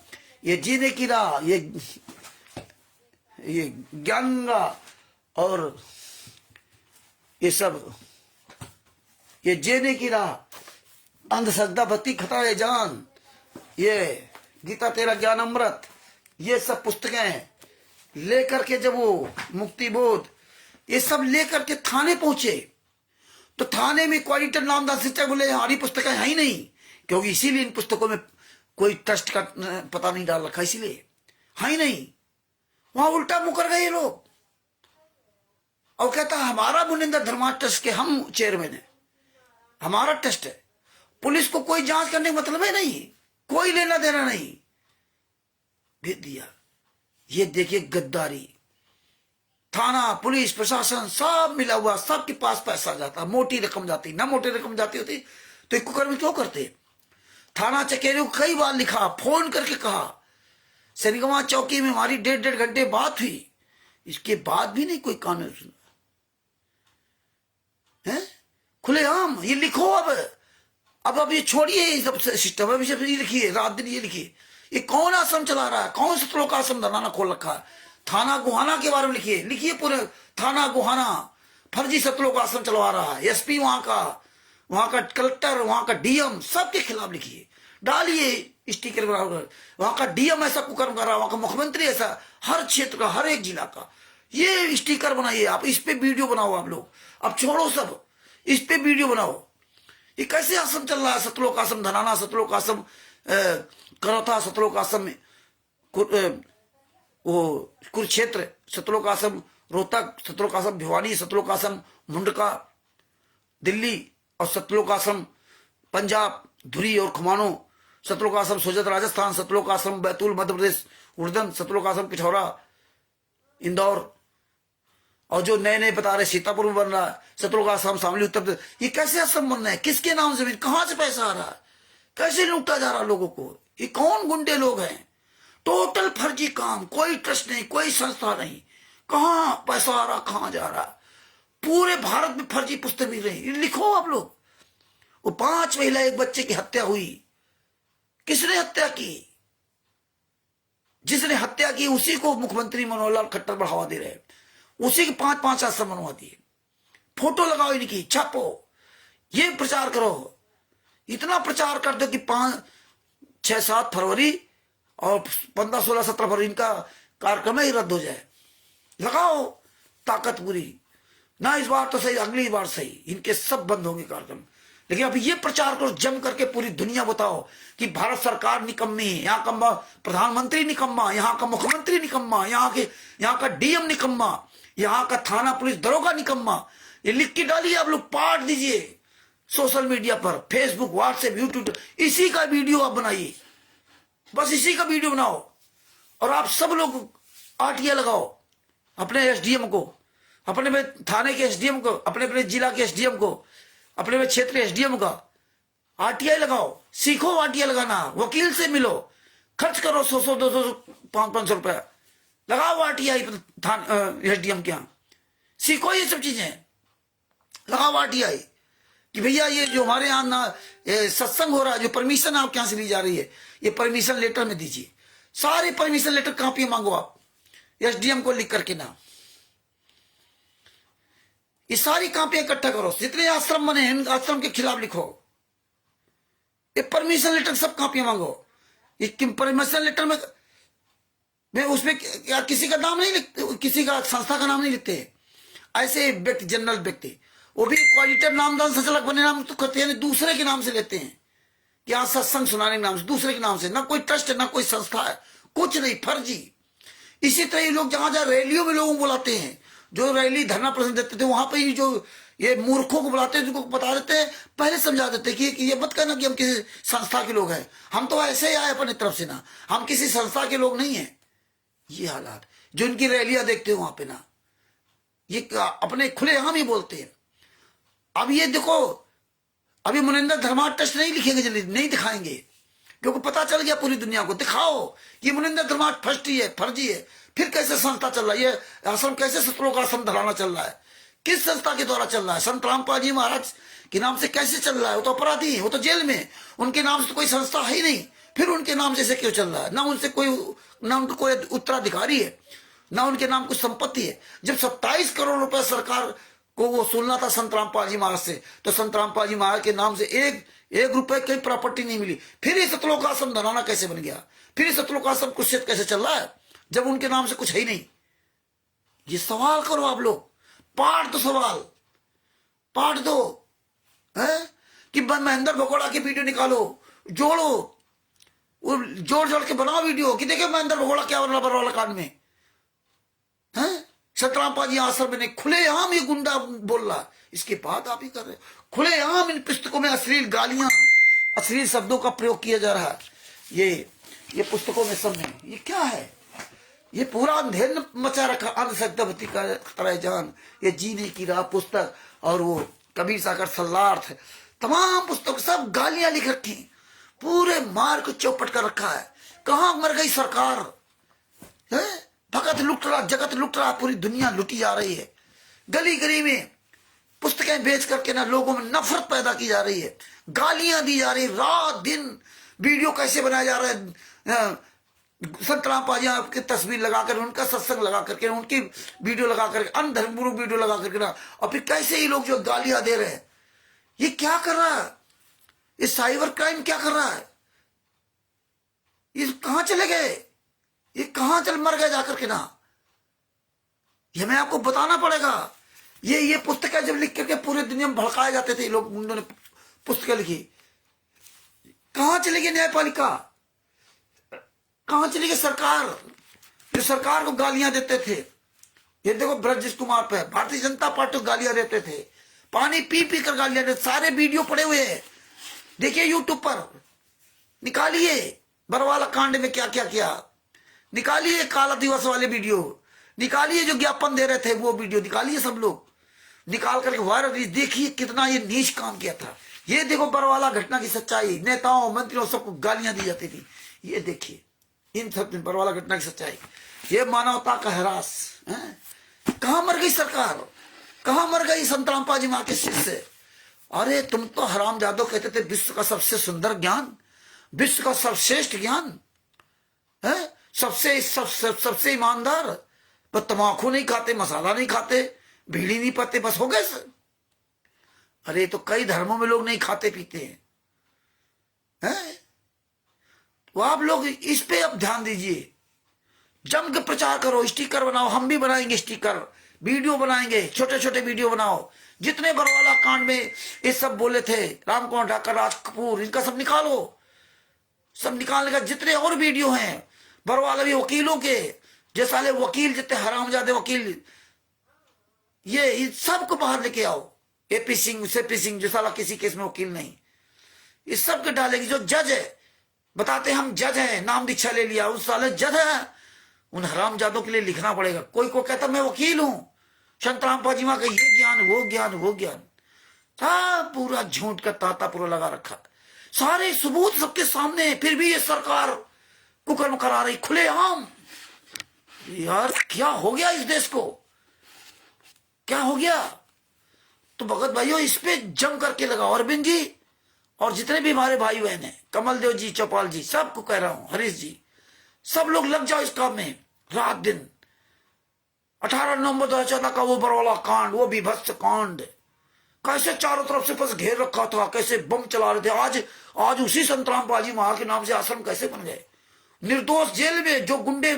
A: ये जीने की राह, ये ज्ञान गंगा, और ये सब, ये जीने की राह, अंधश्रद्धा भक्ति खतरा जान, ये गीता तेरा ज्ञान अमृत, ये सब पुस्तकें लेकर के जब वो मुक्ति बोध, ये सब लेकर के थाने पहुंचे तो थाने में कोऑर्डिनेटर नामदार शिक्षक बोले हमारी पुस्तकें है ही नहीं, क्योंकि इसीलिए इन पुस्तकों में कोई ट्रस्ट का पता नहीं डाल रखा, इसीलिए है ही नहीं। वहां उल्टा मुकर गए लोग, और कहता हमारा मुनिंदर धर्मार्थ ट्रस्ट के हम चेयरमैन है, हमारा ट्रस्ट है, पुलिस को कोई जांच करने का मतलब है नहीं, कोई लेना देना नहीं, भेज दिया। ये देखिए गद्दारी, थाना पुलिस प्रशासन सब मिला हुआ, सबके पास पैसा जाता, मोटी रकम जाती, ना मोटी रकम जाती होती तो एक कुकर में क्यों करते। थाना चकेरी को कई बार लिखा, फोन करके कहा, सरिगमा चौकी में हमारी 1.5 घंटे बात हुई, इसके बाद भी नहीं कोई कानून सुना है। खुलेआम ये लिखो, अब ये छोड़िए, ये सब सिस्टम है, ये लिखिए, रात दिन ये लिखिए, ये कौन आश्रम चला रहा है, कौन सा लोग आश्रम धनाना खोल रखा है। थाना गुहाना के बारे में लिखिए पूरे, थाना गुहाना फर्जी सतलोक आश्रम चलवा रहा है, एसपी वहां का कलेक्टर, वहां का डीएम, सबके खिलाफ लिखिए, डालिए स्टिकर बनाकर, वहां का डीएम ऐसा कुकर्म कर रहा है, वहां का मुख्यमंत्री ऐसा, हर क्षेत्र का, हर एक जिला का ये स्टिकर बनाइए आप, इस पे वीडियो बनाओ आप लोग, अब छोड़ो सब, इस पे वीडियो बनाओ। ये कैसे आश्रम चल रहा है, सतलोक आश्रम धनाना, सतलोक आश्रम करौथा, सतलोक आश्रम वो कुरुक्षेत्र, सतलोक आश्रम रोहतक, सतलोक आश्रम भिवानी, सतलोक आश्रम मुंडका दिल्ली, और सतलोक आश्रम पंजाब धुरी और खुमानो, सतलोक आश्रम सोजत राजस्थान, सतलोक आश्रम बैतूल मध्य प्रदेश उर्दन, सतलोक आश्रम पिथौरा इंदौर, और जो नए नए बता रहे सीतापुर में बन रहा है, सतलोक आश्रम शामली उत्तर प्रदेश। ये कैसे आश्रम बन रहे हैं, किसके नाम जमीन, कहां से पैसा आ रहा है, कैसे लूटा जा रहा लोगों को? ये कौन गुंडे लोग हैं? टोटल फर्जी काम, कोई ट्रस्ट नहीं, कोई संस्था नहीं। कहां पैसा आ रहा, कहां जा रहा? पूरे भारत में फर्जी पुस्तक मिल रही। लिखो आप लोग। वो 5 महिला, एक बच्चे की हत्या हुई। किसने हत्या की? जिसने हत्या की उसी को मुख्यमंत्री मनोहर लाल खट्टर बढ़ावा दे रहे, उसी के 5-5 आश्रम बनवा दिए। फोटो लगाओ इनकी, छापो, ये प्रचार करो। इतना प्रचार कर दो कि 5-6-7 फरवरी और 15-16-17 फरवरी इनका कार्यक्रम ही रद्द हो जाए। लगाओ ताकत पूरी। ना इस बार तो सही, अगली बार सही, इनके सब बंद होंगे कार्यक्रम। लेकिन अब ये प्रचार करो जम करके, पूरी दुनिया बताओ कि भारत सरकार निकम्मी है, यहाँ का प्रधानमंत्री निकम्मा, यहाँ का मुख्यमंत्री निकम्मा, यहाँ का डीएम निकम्मा, यहाँ का थाना पुलिस दरोगा निकम्मा। ये लिख के डालिए आप लोग, पाठ दीजिए सोशल मीडिया पर, फेसबुक, व्हाट्सएप, यूट्यूब। इसी का वीडियो आप बनाइए, बस इसी का वीडियो बनाओ। और आप सब लोग आरटीआई लगाओ अपने एसडीएम को, अपने में थाने के एसडीएम को, अपने जिला के एसडीएम को, अपने में क्षेत्र एसडीएम का आरटीआई लगाओ। सीखो आरटीआई लगाना, वकील से मिलो, खर्च करो 100, 200, 500 रुपया, लगाओ आरटीआई एसडीएम के यहाँ। सीखो ये सब चीजें, लगाओ आरटीआई कि भैया ये जो हमारे यहाँ ना सत्संग हो रहा है, जो परमिशन आपके यहाँ से ली जा रही है, ये परमिशन लेटर में दीजिए। सारे परमिशन लेटर कॉपी मांगो आप एसडीएम को लिख करके ना, ये सारी कॉपियां इकट्ठा करो। जितने आश्रम बने हैं आश्रम के खिलाफ लिखो, ये परमिशन लेटर सब कॉपियां मांगो। ये परमिशन लेटर में उसमें क्या किसी का नाम नहीं लिखते, किसी का संस्था का नाम नहीं लिखते। ऐसे व्यक्ति, जनरल व्यक्ति, वो भी क्वालिटेटिव नामदान संचालक बने नाम तो करते हैं, दूसरे के नाम से लेते हैं कि यहाँ सत्संग सुनाने के नाम से, दूसरे के नाम से। ना कोई ट्रस्ट है, ना कोई संस्था है, कुछ नहीं, फर्जी। इसी तरह ये लोग जहां जहां रैलियों में लोगों को बुलाते हैं, जो रैली धरना प्रदर्शन देते थे, वहां पर ही जो ये मूर्खों को बुलाते हैं, जिनको बता देते हैं, पहले समझा देते हैं कि ये मत कहना कि हम किसी संस्था के लोग हैं, हम तो ऐसे ही आए अपनी तरफ से ना, हम किसी संस्था के लोग नहीं है। ये हालात जो इनकी रैलियां देखते हो वहां पे ना, ये अपने खुले हम ही बोलते हैं। अब ये देखो, अभी मुनिंदर धर्मार्थ ट्रस्ट नहीं लिखेंगे जल्दी, नहीं दिखाएंगे, क्योंकि पता चल गया पूरी दुनिया को। दिखाओ ये मुनिंदर धर्मार्थ फर्जी है, फर्जी है। फिर कैसे संस्था चल रहा है? ये आश्रम कैसे सतलोक आश्रम धराना चल रहा है? किस संस्था के द्वारा चल रहा है? संत रामपाल जी महाराज के नाम से कैसे चल रहा है? वो तो अपराधी है, वो तो जेल में, उनके नाम से तो कोई संस्था है ही नहीं, फिर उनके नाम से क्यों चल रहा है? ना उनसे कोई, ना उनका कोई उत्तराधिकारी है, ना उनके नाम कुछ संपत्ति है। जब 27 करोड़ रुपए सरकार को वो सुनना था संत रामपाल जी महाराज से, तो संत रामपाल जी महाराज के नाम से एक रुपए की प्रॉपर्टी नहीं मिली। फिर ये सतलोक आश्रम धराना कैसे बन गया? फिर ये सतलोक आश्रम कुशेत कैसे चल रहा है जब उनके नाम से कुछ है ही नहीं? ये सवाल करो आप लोग, पाठ दो, सवाल पाठ दो है कि महेंद्र भगोड़ा की वीडियो निकालो, जोड़ो, जोड़ के बनाओ वीडियो कि देखिए महेंद्र भगोड़ा क्या बना बरवाला कांड में है। सतरामपाल जी आश्रम में खुलेआम ये गुंडा बोल रहा, इसके बाद आप ही कर रहे। खुलेआम इन पुस्तकों में अश्लील गालियां, अश्लील शब्दों का प्रयोग किया जा रहा है। ये पुस्तकों में सब में ये क्या है? ये पूरा अंधेर मचा रखा। अंधश्रद्धावती का तरह जान, ये जीने की राह पुस्तक, और वो कबीर सागर सल्लार्थ, तमाम पुस्तक सब गालियां लिख रखी, पूरे मार को चौपट कर रखा है। कहां मर गई सरकार है? भगत लुट रहा, जगत लुट रहा, पूरी दुनिया लुटी जा रही है। गली गली में पुस्तकें बेच करके ना लोगों में नफरत पैदा की जा रही है, गालियां दी जा रही, रात दिन वीडियो कैसे बनाया जा रहा है। संत रामपाल जी की तस्वीर लगाकर, उनका सत्संग लगा करके, उनकी वीडियो लगा करके, अन्य धर्मगुरु वीडियो लगा करके ना, और फिर कैसे ही लोग जो गालियां दे रहे हैं। ये क्या कर रहा है? ये साइबर क्राइम क्या कर रहा है? ये कहां चले गए? ये कहां चल मर गए जाकर के ना? ये मैं आपको बताना पड़ेगा। ये पुस्तकें जब लिख करके पूरे दुनिया में भड़काए जाते थे लोग, उन्होंने पुस्तकें लिखी, कहां चली गई न्यायपालिका? कहां चली गई सरकार? जो सरकार को गालियां देते थे, ये देखो ब्रजेश कुमार पे भारतीय जनता पार्टी को गालियां देते थे, पानी पी पी कर गालियां देते। सारे वीडियो पड़े हुए हैं, देखिए यूट्यूब पर, निकालिए बरवाला कांड में क्या क्या किया, निकालिए काला दिवस वाले वीडियो, निकालिए जो ज्ञापन दे रहे थे वो वीडियो निकालिए सब लोग। निकाल करके वायरल, देखिए कितना ये नीच काम किया था। ये देखो बरवाला घटना की सच्चाई, नेताओं मंत्रियों सबको गालियां दी जाती थी। ये देखिए इन सब बरवाला घटना की सच्चाई, ये मानवता का हरास है। कहां मर गई सरकार, कहां मर गई संतराम पाजी मां के शिष्य। अरे तुम तो हरामजादो कहते थे विश्व का सबसे सुंदर ज्ञान, विश्व का सर्वश्रेष्ठ ज्ञान है, सबसे ईमानदार, पर तम्बाकू नहीं खाते, मसाला नहीं खाते, बीड़ी नहीं पीते, बस हो गए सर। अरे तो कई धर्मों में लोग नहीं खाते पीते हैं। तो आप लोग इस पे अब ध्यान दीजिए, जम के प्रचार करो, स्टिकर बनाओ, हम भी बनाएंगे स्टिकर, वीडियो बनाएंगे, छोटे छोटे वीडियो बनाओ। जितने बरवाला कांड में ये सब बोले थे, राम कुमार ठाकर, राज कपूर, इनका सब निकालो, सब निकालने का जितने और वीडियो हैं बरवाला भी वकीलों के, जैसे साले वकील जितने हरामजादे वकील, ये सबको बाहर लेके आओ। एपी सिंह, सेपी सिंह जो साला किसी केस में वकील नहीं, इस सब के डालेगी। जो जज है, बताते हम जज हैं, नाम दीक्षा ले लिया, उस साले जज है, उन हरामजादों के लिए लिखना पड़ेगा। कोई को कहता मैं वकील हूं, संतराम पाजी मां का ये ज्ञान, वो ज्ञान, वो ज्ञान, पूरा झूठ का तांता पूरा लगा रखा, सारे सबूत सबके सामने, फिर भी ये सरकार कुकर्म करा रही खुलेआम। यार क्या हो गया इस देश को, क्या हो गया? तो भगत भाइयों इस पे जम करके लगाओ। अरविंद जी और जितने भी हमारे भाई बहन हैं, कमल देव जी, चौपाल जी, सबको कह रहा हूं, हरीश जी, सब लोग लग जाओ इस काम में रात दिन। 18 नवंबर 2014 का वो बरवाला कांड, वो बीभत्स कांड, कैसे चारों तरफ से बस घेर रखा था, कैसे बम चला रहे थे। आज उसी संतराम पाजी महा के नाम से आश्रम कैसे बन गए। निर्दोष जेल में जो गुंडे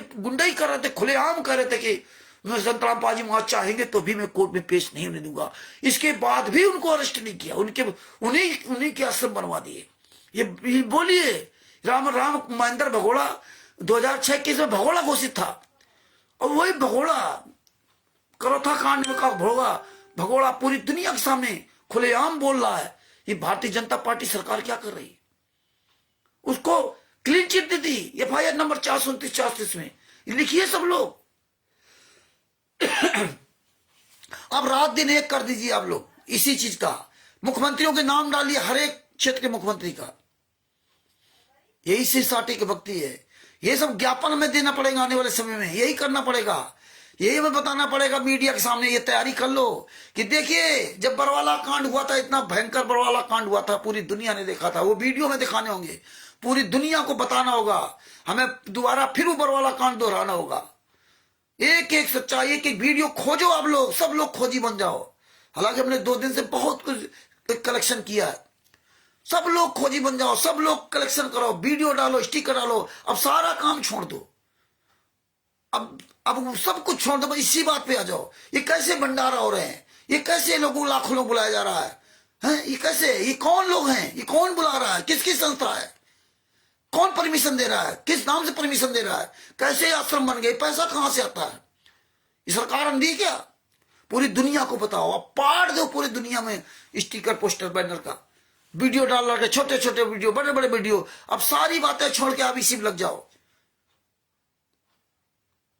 A: ही कर रहे थे, खुलेआम कर रहे थे कि मैं संतराम पाजी महा चाहेंगे तो भी मैं कोर्ट में पेश नहीं होने दूंगा, इसके बाद भी उनको अरेस्ट नहीं किया, उन्हीं के आश्रम बनवा दिए। ये बोलिए, राम महेंद्र भगोड़ा 2006 में भगोड़ा घोषित था, और वही भगोड़ा करोथा कांड में का भगोड़ा पूरी दुनिया के सामने खुलेआम बोल रहा है। ये भारतीय जनता पार्टी सरकार क्या कर रही, उसको क्लीन चिट दी थी FIR नंबर 429-430 में, लिखिए सब लोग। अब रात दिन एक कर दीजिए आप लोग इसी चीज का, मुख्यमंत्रियों के नाम डालिए, हर एक क्षेत्र के मुख्यमंत्री का। यही सिर साटे की भक्ति है। ये सब ज्ञापन हमें देना पड़ेगा आने वाले समय में, यही करना पड़ेगा, यही हमें बताना पड़ेगा मीडिया के सामने। ये तैयारी कर लो कि देखिए जब बरवाला कांड हुआ था, इतना भयंकर बरवाला कांड हुआ था, पूरी दुनिया ने देखा था, वो वीडियो में दिखाने होंगे, पूरी दुनिया को बताना होगा, हमें दोबारा फिर वो बरवाला कांड दोहराना होगा। एक एक सच्चाई, एक एक वीडियो खोजो आप लोग, सब लोग खोजी बन जाओ। हालांकि हमने 2 दिन से बहुत कुछ कलेक्शन किया है, सब लोग खोजी बन जाओ, सब लोग कलेक्शन करो, वीडियो डालो, स्टिकर डालो। अब सारा काम छोड़ दो, अब सब कुछ छोड़ दो, इसी बात पे आ जाओ। ये कैसे भंडारा हो रहे हैं, ये कैसे लोगों लाखों लोग बुलाया जा रहा है, ये कैसे, ये कौन लोग हैं, ये कौन बुला रहा है, किसकी संस्था है, कौन परमिशन दे रहा है, किस नाम से परमिशन दे रहा है, कैसे आश्रम बन गए, पैसा कहां से आता है, ये सरकार अंधी क्या? पूरी दुनिया को बताओ, अब पाड़ दो पूरी दुनिया में स्टिकर, पोस्टर, बैनर का, वीडियो डाल रहे, छोटे छोटे वीडियो, बड़े बड़े वीडियो। अब सारी बातें छोड़ के आप इसी में लग जाओ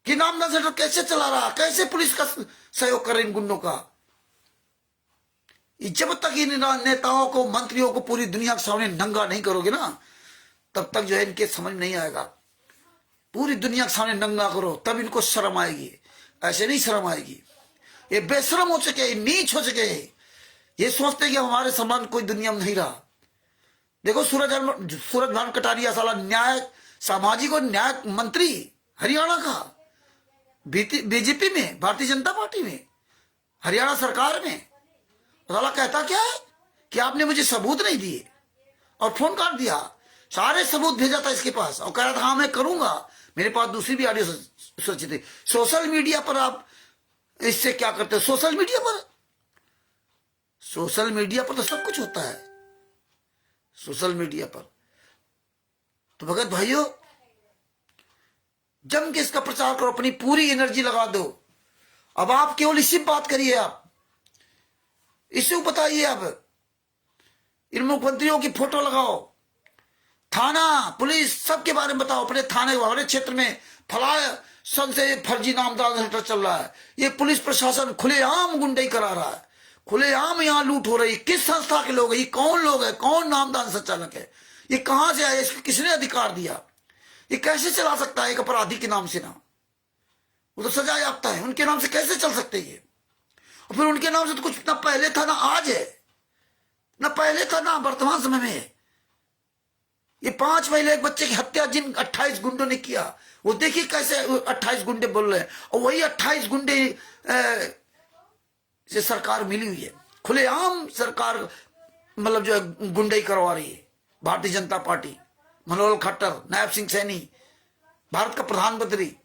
A: कि नामदार सेंटर कैसे चला रहा, कैसे पुलिस का सहयोग कर रहे इन गुंडों का। जब तक इन नेताओं को, मंत्रियों को पूरी दुनिया के सामने नंगा नहीं करोगे ना, तब तक जो है इनके समझ नहीं आएगा। पूरी दुनिया के सामने नंगा करो, तब इनको शर्म आएगी, ऐसे नहीं शर्म आएगी। ये बेशरम हो चुके, नीच हो चुके, ये सोचते कि हमारे समान कोई दुनिया में नहीं रहा। देखो सूरज भान कटारिया साला न्याय, सामाजिक और न्याय मंत्री हरियाणा का, बीजेपी में, भारतीय जनता पार्टी में, हरियाणा सरकार में, साला कहता क्या है कि आपने मुझे सबूत नहीं दिए, और फोन काट दिया, सारे सबूत भेजा था इसके पास, और कह रहा था हाँ मैं करूंगा। मेरे पास दूसरी भी ऑडियो सोची थी। सोशल मीडिया पर आप इससे क्या करते हो? सोशल मीडिया पर तो सब कुछ होता है, सोशल मीडिया पर। तो भगत भाइयों जम के इसका प्रचार करो, अपनी पूरी एनर्जी लगा दो। अब आप केवल इसी बात करिए, आप इसे बताइए, अब इन मुख्यमंत्रियों की फोटो लगाओ, थाना पुलिस सबके बारे में बताओ, अपने थाने हमारे क्षेत्र में फलाए सन से फर्जी नामदार सेंटर चल रहा है, ये पुलिस प्रशासन खुलेआम गुंडाई करा रहा है, खुलेआम यहाँ लूट हो रही है। किस संस्था के लोग हैं ये? कौन लोग है? कौन नामदान संचालक है? ये कहां से आया? इसको किसने अधिकार दिया? ये कैसे चला सकता है एक अपराधी के नाम से? ना वो तो सजा याफ्ता है, उनके नाम से कैसे चल सकते ये? और फिर उनके नाम से तो कुछ ना पहले था ना आज है, ना पहले था ना वर्तमान समय में है। ये 5 महिला एक बच्चे की हत्या जिन 28 गुंडों ने किया, वो देखिए कैसे 28 गुंडे बोल रहे हैं। और वही 28 गुंडे से सरकार मिली हुई है। खुलेआम सरकार मतलब जो है गुंडई करवा रही है भारतीय जनता पार्टी। मनोहर खट्टर, नायब सिंह सैनी, भारत का प्रधानमंत्री।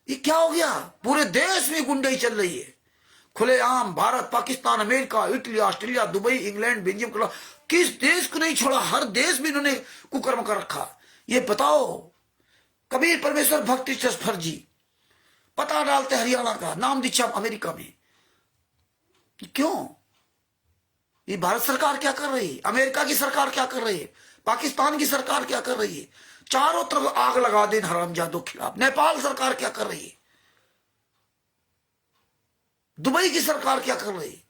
A: ये क्या हो गया? पूरे देश में गुंडई चल रही है खुलेआम। Bharat, Pakistan, America, Italy, Australia, Dubai, England, Belgium, किस देश को नहीं छोड़ा, हर देश में इन्होंने कुकर्म कर रखा। ये बताओ, कबीर परमेश्वर भक्ति फर्जी पता डालते हरियाणा का, नाम दीक्षा अमेरिका में। क्यों? ये भारत सरकार क्या कर रही है? अमेरिका की सरकार क्या कर रही है? पाकिस्तान की सरकार क्या कर रही है? चारों तरफ आग लगा दे हरामजादों के खिलाफ। नेपाल सरकार क्या कर रही है? दुबई की सरकार क्या कर रही है?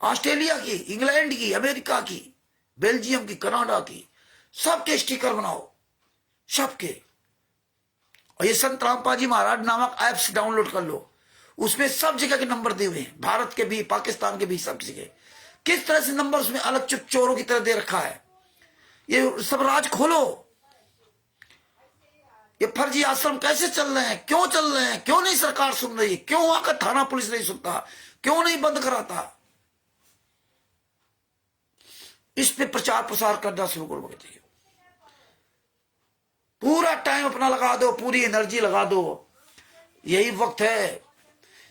A: ऑस्ट्रेलिया की, इंग्लैंड की, अमेरिका की, बेल्जियम की, कनाडा की, सबके स्टिकर बनाओ, सबके। और ये संत रामपाल महाराज नामक ऐप्स डाउनलोड कर लो, उसमें सब जगह के नंबर दिए हुए हैं, भारत के भी, पाकिस्तान के भी, सब जगह। किस तरह से नंबर उसमें अलग चुप चोरों की तरह दे रखा है। ये सब राज खोलो। ये फर्जी आश्रम कैसे चल रहे हैं? क्यों चल रहे हैं? क्यों नहीं सरकार सुन रही? क्यों वहां का थाना पुलिस नहीं सुनता? क्यों नहीं बंद कराता? इस पे प्रचार प्रसार करना शुरू करो। पूरा टाइम अपना लगा दो, पूरी एनर्जी लगा दो। यही वक्त है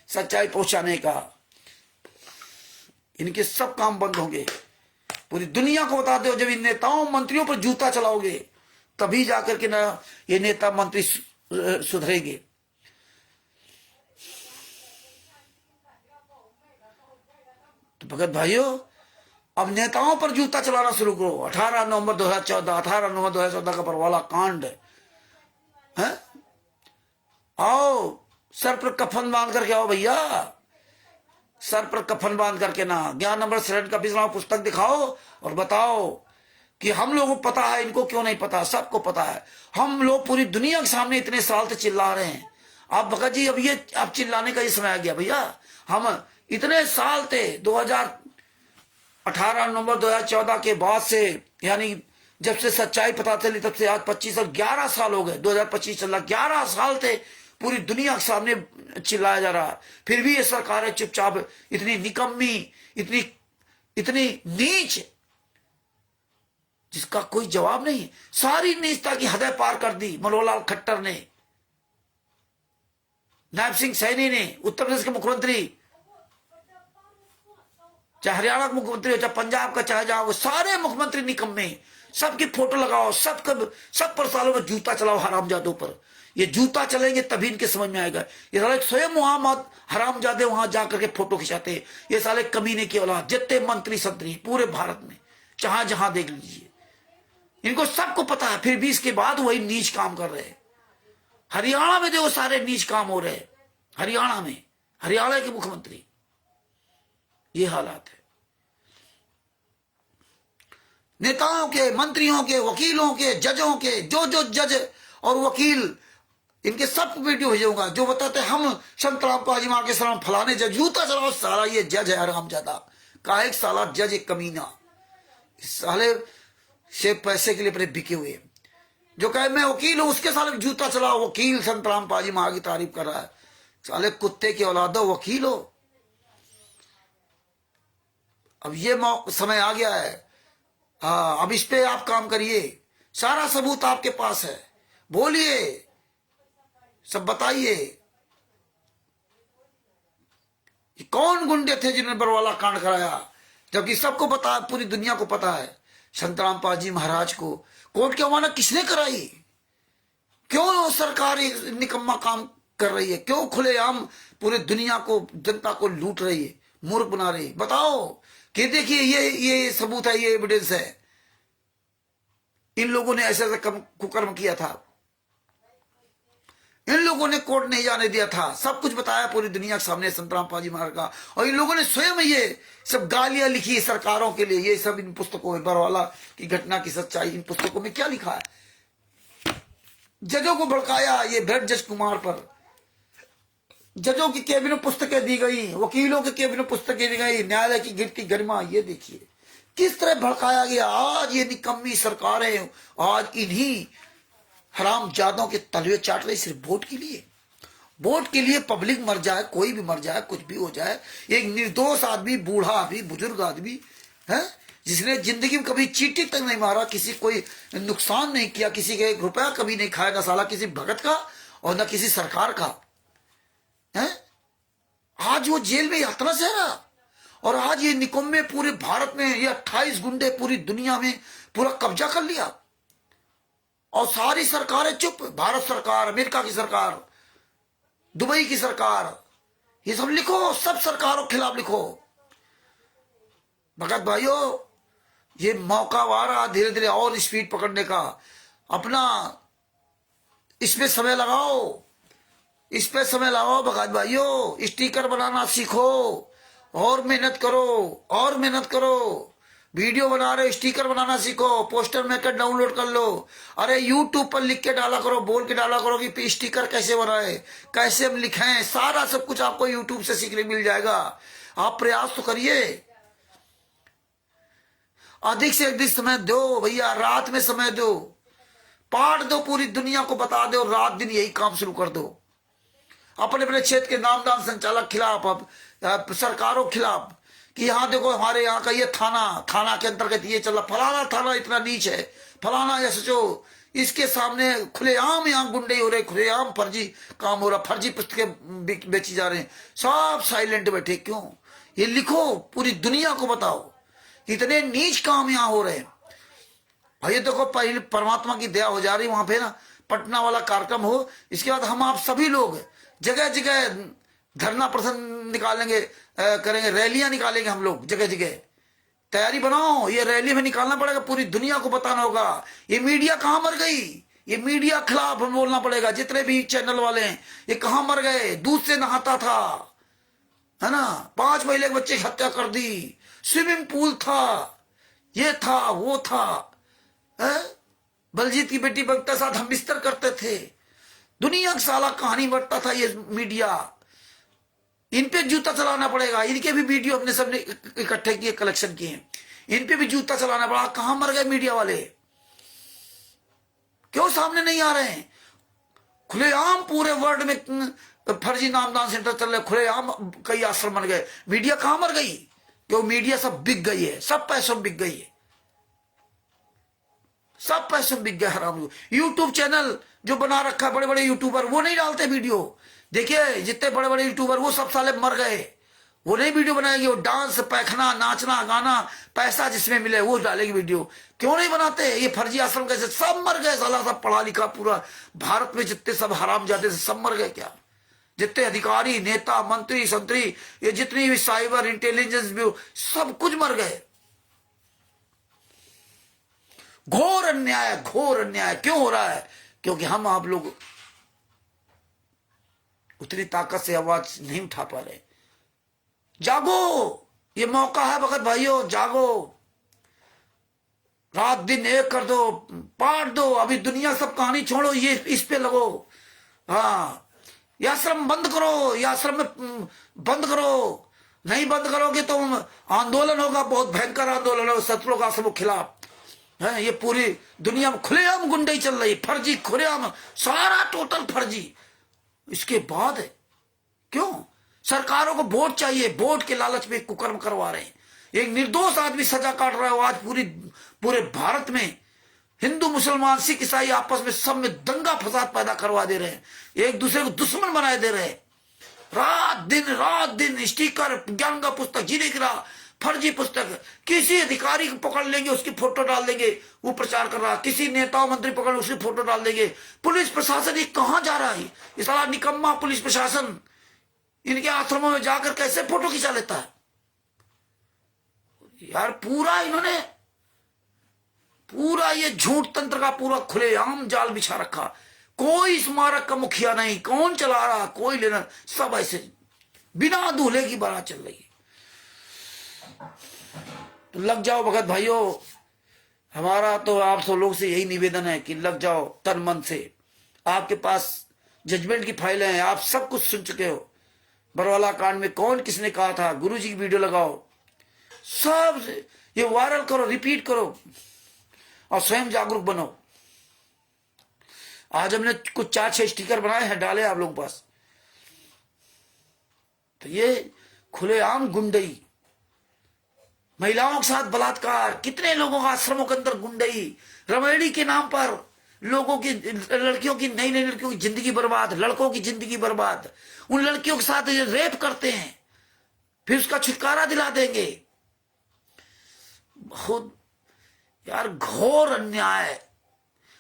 A: सच्चाई पहुंचाने का। इनके सब काम बंद होंगे। पूरी दुनिया को बता दो, जब इन नेताओं मंत्रियों पर जूता चलाओगे तभी जाकर के ना ये नेता मंत्री सुधरेंगे। तो भगत भाइयों, अब नेताओं पर जूता चलाना शुरू करो। 18 नवंबर 2014 का परवाला कांड है। आओ, सर पर कफन बांध करके आओ भैया, सर पर कफन बांध करके ना ज्ञान अमृत शरण का बिजलाओ पुस्तक दिखाओ और बताओ कि हम लोगों को पता है, इनको क्यों नहीं पता? सबको पता है। हम लोग पूरी दुनिया के सामने इतने साल से चिल्ला रहे हैं। आप भगत जी, अब ये अब चिल्लाने का ये समय आ गया भैया। हम इतने साल थे, 2018 नवंबर 2014 के बाद से, यानी जब से सच्चाई पता चली तब से आज 25 और 11 साल हो गए। 2025 चल रहा, 11 साल थे पूरी दुनिया के सामने चिल्लाया जा रहा। फिर भी ये सरकारें चुपचाप, इतनी निकम्मी, इतनी नीच, जिसका कोई जवाब नहीं। सारी नीचता की हदें पार कर दी मनोहर खट्टर ने, नायब सिंह सैनी ने, उत्तर प्रदेश के मुख्यमंत्री, चाहे हरियाणा का मुख्यमंत्री हो, चाहे पंजाब का, चाहे जहां, वो सारे मुख्यमंत्री निकम्मे। सबकी फोटो लगाओ, सब पर सालों में जूता चलाओ हरामजादों पर। ये जूता चलेंगे तभी इनके समझ में आएगा। ये साले स्वयं वहां मत हरामजादे वहां जाकर के फोटो खिंचाते। ये साले कमीने की औलाद, जितने मंत्री संतरी पूरे भारत में जहां जहां देख लीजिए, इनको सबको पता है। फिर भी इसके बाद वही नीच काम कर रहे हैं। हरियाणा में देखो सारे नीच काम हो रहे हैं। हरियाणा में, हरियाणा के मुख्यमंत्री, ये हालात है। नेताओं के, मंत्रियों के, वकीलों के, जजों के, जो जज और वकील, इनके सब वीडियो भेजूंगा जो बताते हम संत रामपाल मां के सलाम फलाने जज, जूता चलाओ। सारा ये जज है हरामजादा का, एक साला जज, एक कमीना। इस साले से पैसे के लिए अपने बिके हुए, जो कहे मैं वकील हूं, उसके साले जूता चलाओ। वकील संत रामपाल मां की तारीफ कर रहा है। साले कुत्ते की औलाद हो, वकील हो। अब ये समय आ गया है। अब इस पे आप काम करिए। सारा सबूत आपके पास है, बोलिए, सब बताइए कि कौन गुंडे थे जिन्होंने बरवाला कांड कराया, जबकि सबको पता है, पूरी दुनिया को पता है। संत रामपाल जी महाराज को कोर्ट की अवमानना किसने कराई? क्यों सरकार निकम्मा काम कर रही है? क्यों खुलेआम पूरे दुनिया को, जनता को लूट रही है, मूर्ख बना रही है? बताओ कि देखिए ये सबूत है, ये एविडेंस है। इन लोगों ने ऐसे कुकर्म किया था। इन लोगों ने कोर्ट नहीं जाने दिया था, सब कुछ बताया पूरी दुनिया के सामने संतराम पाजी महाराज का। और इन लोगों ने स्वयं ये सब गालियां लिखी सरकारों के लिए। ये सब इन पुस्तकों में, बरवाला की घटना की सच्चाई इन पुस्तकों में क्या लिखा है। जजों को भड़काया ये भेट जज कुमार पर। जजों की केबिन में पुस्तकें दी गई, वकीलों के केबिन में पुस्तकें दी गई, न्यायालय की गिरती गरिमा। ये देखिए किस तरह भड़काया गया। आज ये निकम्मी सरकारें आज इन्हीं हरामजादों के तलवे चाट रही, सिर्फ वोट के लिए। वोट के लिए पब्लिक मर जाए, कोई भी मर जाए, कुछ भी हो जाए। एक निर्दोष आदमी, बूढ़ा आदमी, बुजुर्ग आदमी है जिसने जिंदगी में कभी चींटी तक नहीं मारा, किसी कोई नुकसान नहीं किया, किसी के 1 रुपया कभी नहीं खाया, न साला किसी भगत का और न किसी सरकार का है। आज वो जेल में यातना सह रहा। और आज ये निकम्मे पूरे भारत में, ये 28 गुंडे पूरी दुनिया में पूरा कब्जा कर लिया। और सारी सरकारें चुप। भारत सरकार, अमेरिका की सरकार, दुबई की सरकार, ये सब लिखो, सब सरकारों के खिलाफ लिखो। भगत भाइयों, ये मौका आ रहा धीरे धीरे और स्पीड पकड़ने का। अपना इसमें समय लगाओ, इस पे समय लगाओ भगत भाइयों। स्टिकर बनाना सीखो, और मेहनत करो, और मेहनत करो। वीडियो बना रहे, स्टिकर बनाना सीखो, पोस्टर मेकर डाउनलोड कर लो। अरे यूट्यूब पर लिख के डाला करो, बोल के डाला करो कि स्टिकर कैसे बनाए, कैसे हम लिखें। सारा सब कुछ आपको यूट्यूब से सीखने मिल जाएगा। आप प्रयास तो करिए, अधिक से अधिक समय दो भैया। रात में समय दो, पाठ दो, पूरी दुनिया को बता दो। रात दिन यही काम शुरू कर दो। अपने अपने क्षेत्र के नामदान संचालक खिलाफ, अब सरकारों खिलाफ कि यहाँ देखो हमारे यहाँ का ये थाना के अंतर्गत ये चल रहा, फलाना थाना इतना नीच है, फलाना या सचो। इसके सामने खुलेआम यहाँ गुंडे हो रहे, खुलेआम फर्जी काम हो रहा, फर्जी पुस्तकें बेची जा रहे हैं। सब साइलेंट बैठे क्यों? ये लिखो, पूरी दुनिया को बताओ इतने नीच काम यहाँ हो रहे हैं। और ये देखो पहले परमात्मा की दया हो जा रही, वहां पे ना पटना वाला कार्यक्रम हो, इसके बाद हम आप सभी लोग जगह जगह धरना प्रदर्शन निकालेंगे, करेंगे, रैलियां निकालेंगे हम लोग जगह जगह। तैयारी बनाओ, ये रैली में निकालना पड़ेगा, पूरी दुनिया को बताना होगा। ये मीडिया कहां मर गई, ये मीडिया खिलाफ हम बोलना पड़ेगा। जितने भी चैनल वाले हैं ये कहां मर गए। दूध से नहाता था, है ना, 5 महीने के बच्चे की हत्या कर दी, स्विमिंग पूल था, ये था वो था, बलजीत की बेटी बगता साथ हम बिस्तर करते थे। दुनिया का साला कहानी बढ़ता था ये मीडिया। इन पे जूता चलाना पड़ेगा। इनके भी वीडियो अपने सबने इकट्ठे किए, कलेक्शन किए, इन पे भी जूता चलाना पड़ा। कहां मर गए मीडिया वाले, क्यों सामने नहीं आ रहे हैं? खुलेआम पूरे वर्ल्ड में फर्जी नामदान सेंटर चल रहे, खुलेआम कई आश्रम बन गए। मीडिया कहां मर गई? क्यों मीडिया सब बिक गई है, सब पैसों बिक गई है, सब पैसों बिक गए हराम। यूट्यूब चैनल जो बना रखा, बड़े बड़े यूट्यूबर वो नहीं डालते वीडियो। देखिए जितने बड़े बड़े यूट्यूबर वो सब साले मर गए, वो नहीं वीडियो बनाएंगे। वो डांस, पैखना, नाचना, गाना, पैसा जिसमें मिले वो डालेगी वीडियो। क्यों नहीं बनाते? ये फर्जी आश्रम कैसे सब मर गए साला। सब पढ़ा लिखा पूरा भारत में जितने सब हराम जाते थे सब मर गए क्या? जितने अधिकारी, नेता, मंत्री, संतरी, ये जितनी भी साइबर इंटेलिजेंस ब्यूरो, सब कुछ मर गए। घोर अन्याय, घोर अन्याय क्यों हो रहा है? क्योंकि हम आप लोग उतनी ताकत से आवाज नहीं उठा पा रहे। जागो, ये मौका है भगत भाइयों, जागो, रात दिन एक कर दो, पाट दो। अभी दुनिया सब कहानी छोड़ो, ये इस पे लगो। हाँ, ये आश्रम बंद करो, ये आश्रम में बंद करो। नहीं बंद करोगे तो आंदोलन होगा, बहुत भयंकर आंदोलन होगा शत्रुओं का आश्रम के खिलाफ। है ये पूरी दुनिया में खुलेआम गुंडई चल रही, फर्जी, खुलेआम, सारा टोटल फर्जी। इसके बाद क्यों सरकारों को वोट चाहिए, वोट के लालच में कुकर्म करवा रहे हैं। एक निर्दोष आदमी सजा काट रहा है। आज पूरे भारत में हिंदू, मुसलमान, सिख, ईसाई आपस में सब में दंगा फसाद पैदा करवा दे रहे हैं, एक दूसरे को दुश्मन बनाए दे रहे हैं। रात दिन स्टिकर, ज्ञान का पुस्तक, जीने गिरा, फर्जी पुस्तक। किसी अधिकारी को पकड़ लेंगे, उसकी फोटो डाल देंगे, वो प्रचार कर रहा। किसी नेता मंत्री पकड़, उसकी फोटो डाल देंगे। पुलिस प्रशासन ये कहां जा रहा है? ये साला निकम्मा पुलिस प्रशासन इनके आश्रमों में जाकर कैसे फोटो खिंचा लेता है यार? पूरा इन्होंने पूरा ये झूठ तंत्र का पूरा खुलेआम जाल बिछा रखा। कोई स्मारक का मुखिया नहीं, कौन चला रहा, कोई लेना, सब ऐसे बिना दूल्हे की बारात चल रही है। तो लग जाओ भगत भाइयों, हमारा तो आप सब लोग से यही निवेदन है कि लग जाओ तन मन से। आपके पास जजमेंट की फाइलें हैं, आप सब कुछ सुन चुके हो। बरवाला कांड में कौन किसने कहा था, गुरुजी की वीडियो लगाओ, सब ये वायरल करो, रिपीट करो और स्वयं जागरूक बनो। आज हमने कुछ 4-6 स्टिकर बनाए हैं, डाले आप लोगों के पास। तो ये खुलेआम गुंडई, महिलाओं के साथ बलात्कार, कितने लोगों का आश्रमों के अंदर गुंडई, रमेड़ी के नाम पर लोगों की, लड़कियों की, नई नई लड़कियों की जिंदगी बर्बाद, लड़कों की जिंदगी बर्बाद। उन लड़कियों के साथ ये रेप करते हैं, फिर उसका छुटकारा दिला देंगे। बहुत यार घोर अन्याय।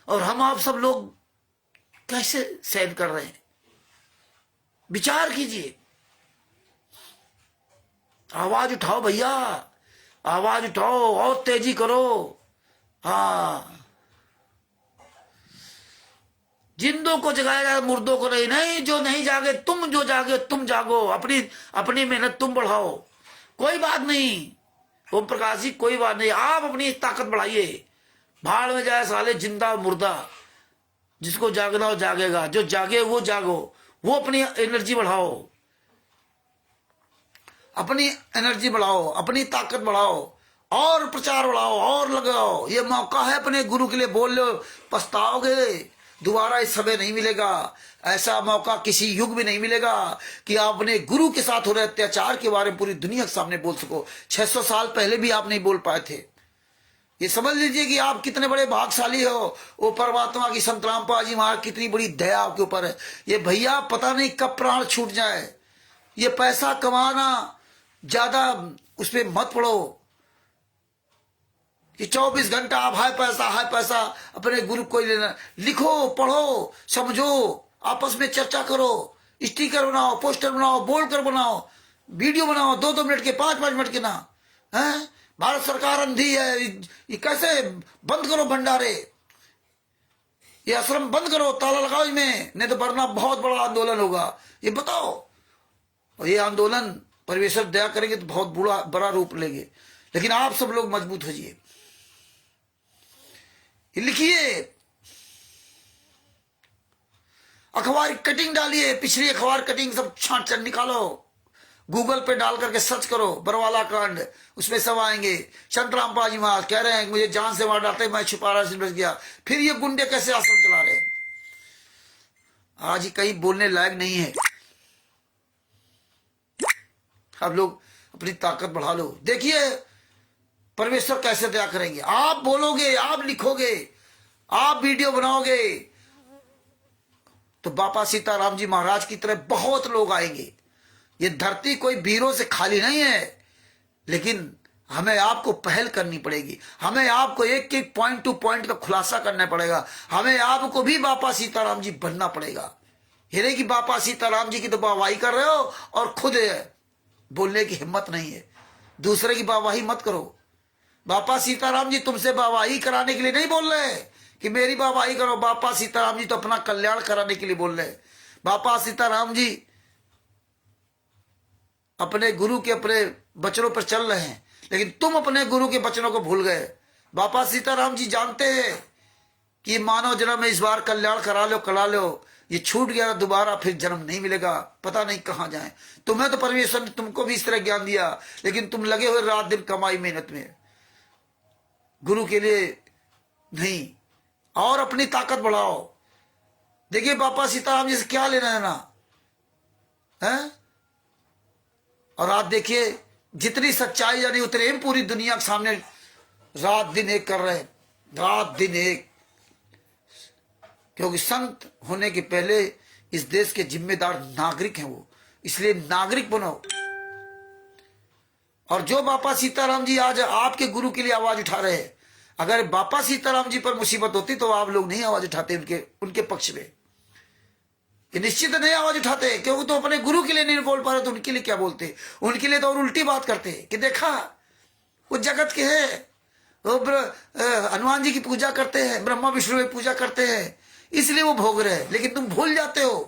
A: और हम आप सब लोग कैसे सहन कर रहे हैं, विचार कीजिए। आवाज उठाओ भैया, आवाज उठाओ और तेजी करो। हाँ, जिंदों को जगाया जाए, मुर्दों को नहीं। नहीं, जो नहीं जागे तुम, जो जागे तुम जागो, अपनी अपनी मेहनत तुम बढ़ाओ, कोई बात नहीं। ओम प्रकाश जी, कोई बात नहीं, आप अपनी ताकत बढ़ाइए। भाड़ में जाए साले जिंदा मुर्दा, जिसको जागना हो जागेगा, जो जागे वो जागो, वो अपनी एनर्जी बढ़ाओ, अपनी एनर्जी बढ़ाओ, अपनी ताकत बढ़ाओ और प्रचार बढ़ाओ और लगाओ। ये मौका है, अपने गुरु के लिए बोल लो, पछताओगे, दोबारा इस समय नहीं मिलेगा। ऐसा मौका किसी युग में नहीं मिलेगा कि आप अपने गुरु के साथ हो रहे अत्याचार के बारे में पूरी दुनिया के सामने बोल सको। 600 साल पहले भी आप नहीं बोल पाए थे। ये समझ लीजिए कि आप कितने बड़े भाग्यशाली हो। वो परमात्मा की संत रामपाल जी महाराज कितनी बड़ी दया आपके ऊपर है। ये भैया पता नहीं कब प्राण छूट जाए। ये पैसा कमाना ज्यादा उस पर मत पड़ो कि 24 घंटा आप हाय पैसा अपने गुरु को लेना। लिखो, पढ़ो, समझो, आपस में चर्चा करो, स्टिकर बनाओ, पोस्टर बनाओ, बोर्ड कर बनाओ, वीडियो बनाओ 2-2 मिनट के, 5-5 मिनट के ना। हैं, भारत सरकार अंधी है, ये कैसे बंद करो भंडारे, ये आश्रम बंद करो, ताला लगाओ इनमें, नहीं तो वरना बहुत बड़ा आंदोलन होगा। ये बताओ। और ये आंदोलन परमेश्वर दया करेंगे तो बहुत बड़ा रूप लेंगे। लेकिन आप सब लोग मजबूत हो जाइए, लिखिए, अखबार कटिंग डालिए, पिछली अखबार कटिंग सब छांट निकालो, गूगल पे डाल करके सर्च करो बरवाला कांड, उसमें सब आएंगे। संत रामपाल जी महाराज कह रहे हैं मुझे जान से मार डालते, मैं छुपा रहा बच गया। फिर ये गुंडे कैसे आश्रम चला रहे हैं। आज ही कहीं बोलने लायक नहीं है। आप लोग अपनी ताकत बढ़ा लो, देखिए परमेश्वर कैसे दया करेंगे। आप बोलोगे, आप लिखोगे, आप वीडियो बनाओगे तो बापा सीताराम जी महाराज की तरह बहुत लोग आएंगे। ये धरती कोई वीरों से खाली नहीं है, लेकिन हमें आपको पहल करनी पड़ेगी। हमें आपको एक एक पॉइंट टू पॉइंट का खुलासा करना पड़ेगा। हमें आपको भी बापा सीताराम जी बनना पड़ेगा। ये नहीं कि बापा सीताराम जी की तो वाहवाही कर रहे हो और खुद बोलने की हिम्मत नहीं है। दूसरे की वाहवाही मत करो। बापा सीताराम जी तुमसे वाहवाही कराने के लिए नहीं बोल रहे कि मेरी वाहवाही करो। बापा सीताराम जी तो अपना कल्याण कराने के लिए बोल रहे। बापा सीताराम जी अपने गुरु के अपने वचनों पर चल रहे हैं, लेकिन तुम अपने गुरु के वचनों को भूल गए। बापा सीताराम जी जानते हैं कि मानव जन्म में इस बार कल्याण करा लो, ये छूट गया दोबारा फिर जन्म नहीं मिलेगा, पता नहीं कहां जाए। तुम्हें तो परमेश्वर ने तुमको भी इस तरह ज्ञान दिया, लेकिन तुम लगे हुए रात दिन कमाई मेहनत में, गुरु के लिए नहीं। और अपनी ताकत बढ़ाओ। देखिए बापा सीताराम जी से क्या लेना है ना है। और आप देखिए जितनी सच्चाई यानी उतने हम पूरी दुनिया के सामने रात दिन एक कर रहे हैं, रात दिन एक। क्योंकि संत होने के पहले इस देश के जिम्मेदार नागरिक हैं वो, इसलिए नागरिक बनो। और जो बापा सीताराम जी आज आपके गुरु के लिए आवाज उठा रहे हैं, अगर बापा सीताराम जी पर मुसीबत होती तो आप लोग नहीं आवाज उठाते उनके पक्ष में। ये निश्चित नहीं आवाज उठाते, क्योंकि तो अपने गुरु के लिए नहीं बोल पा रहे तो उनके लिए क्या बोलते। उनके लिए तो और उल्टी बात करते कि देखा वो जगत के है, वो हनुमान जी की पूजा करते हैं, ब्रह्मा विष्णु की पूजा करते हैं, इसलिए वो भोग रहे हैं। लेकिन तुम भूल जाते हो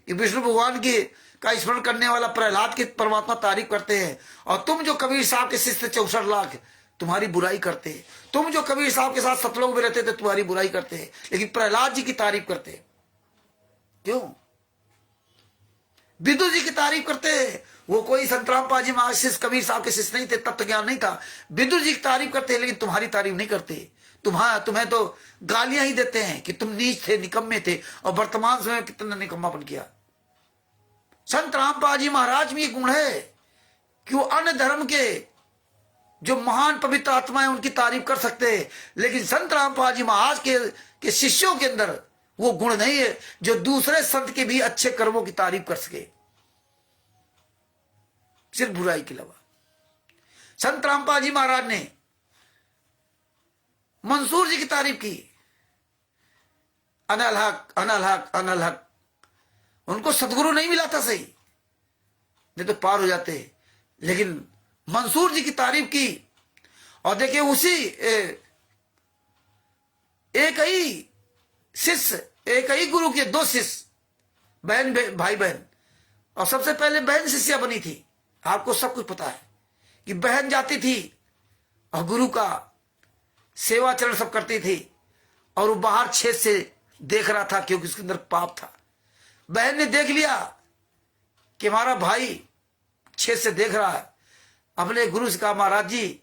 A: कि विष्णु भगवान की का स्मरण करने वाला प्रहलाद की परमात्मा तारीफ करते हैं, और तुम जो कबीर साहब के शिष्य 64 लाख तुम्हारी बुराई करते हैं। तुम जो कबीर साहब के साथ सतलोक में रहते थे तुम्हारी बुराई करते हैं, लेकिन प्रहलाद जी की तारीफ करते हैं। क्यों? विदुर जी की तारीफ करते हैं। वो कोई संतराम पाजी महाराज शिष्य कबीर साहब के शिष्य नहीं थे, तत्व ज्ञान नहीं था। विदुर जी की तारीफ करते हैं, लेकिन तुम्हारी तारीफ नहीं करते। तुम्हें तो गालियां ही देते हैं कि तुम नीच थे, निकम्मे थे, और वर्तमान समय में कितना निकम्मापन किया। संत रामपाल जी महाराज में ये गुण है कि वो अन्य धर्म के जो महान पवित्र आत्मा है उनकी तारीफ कर सकते हैं, लेकिन संत रामपाल जी महाराज के शिष्यों के अंदर वो गुण नहीं है जो दूसरे संत के भी अच्छे कर्मों की तारीफ कर सके, सिर्फ बुराई के अलावा। संत रामपाल जी महाराज ने मंसूर जी की तारीफ की, अनल हक अनल हक अनल हक। उनको सदगुरु नहीं मिला था सही, नहीं तो पार हो जाते। लेकिन मंसूर जी की तारीफ की, और देखिए उसी एक ही शिष्य, एक ही गुरु के दो शिष्य, बहन भाई बहन, और सबसे पहले बहन शिष्या बनी थी। आपको सब कुछ पता है कि बहन जाती थी और गुरु का सेवा चरण सब करती थी, और वो बाहर छेद से देख रहा था क्योंकि उसके अंदर पाप था। बहन ने देख लिया कि हमारा भाई छेद से देख रहा है, अपने गुरु से कहा, महाराज जी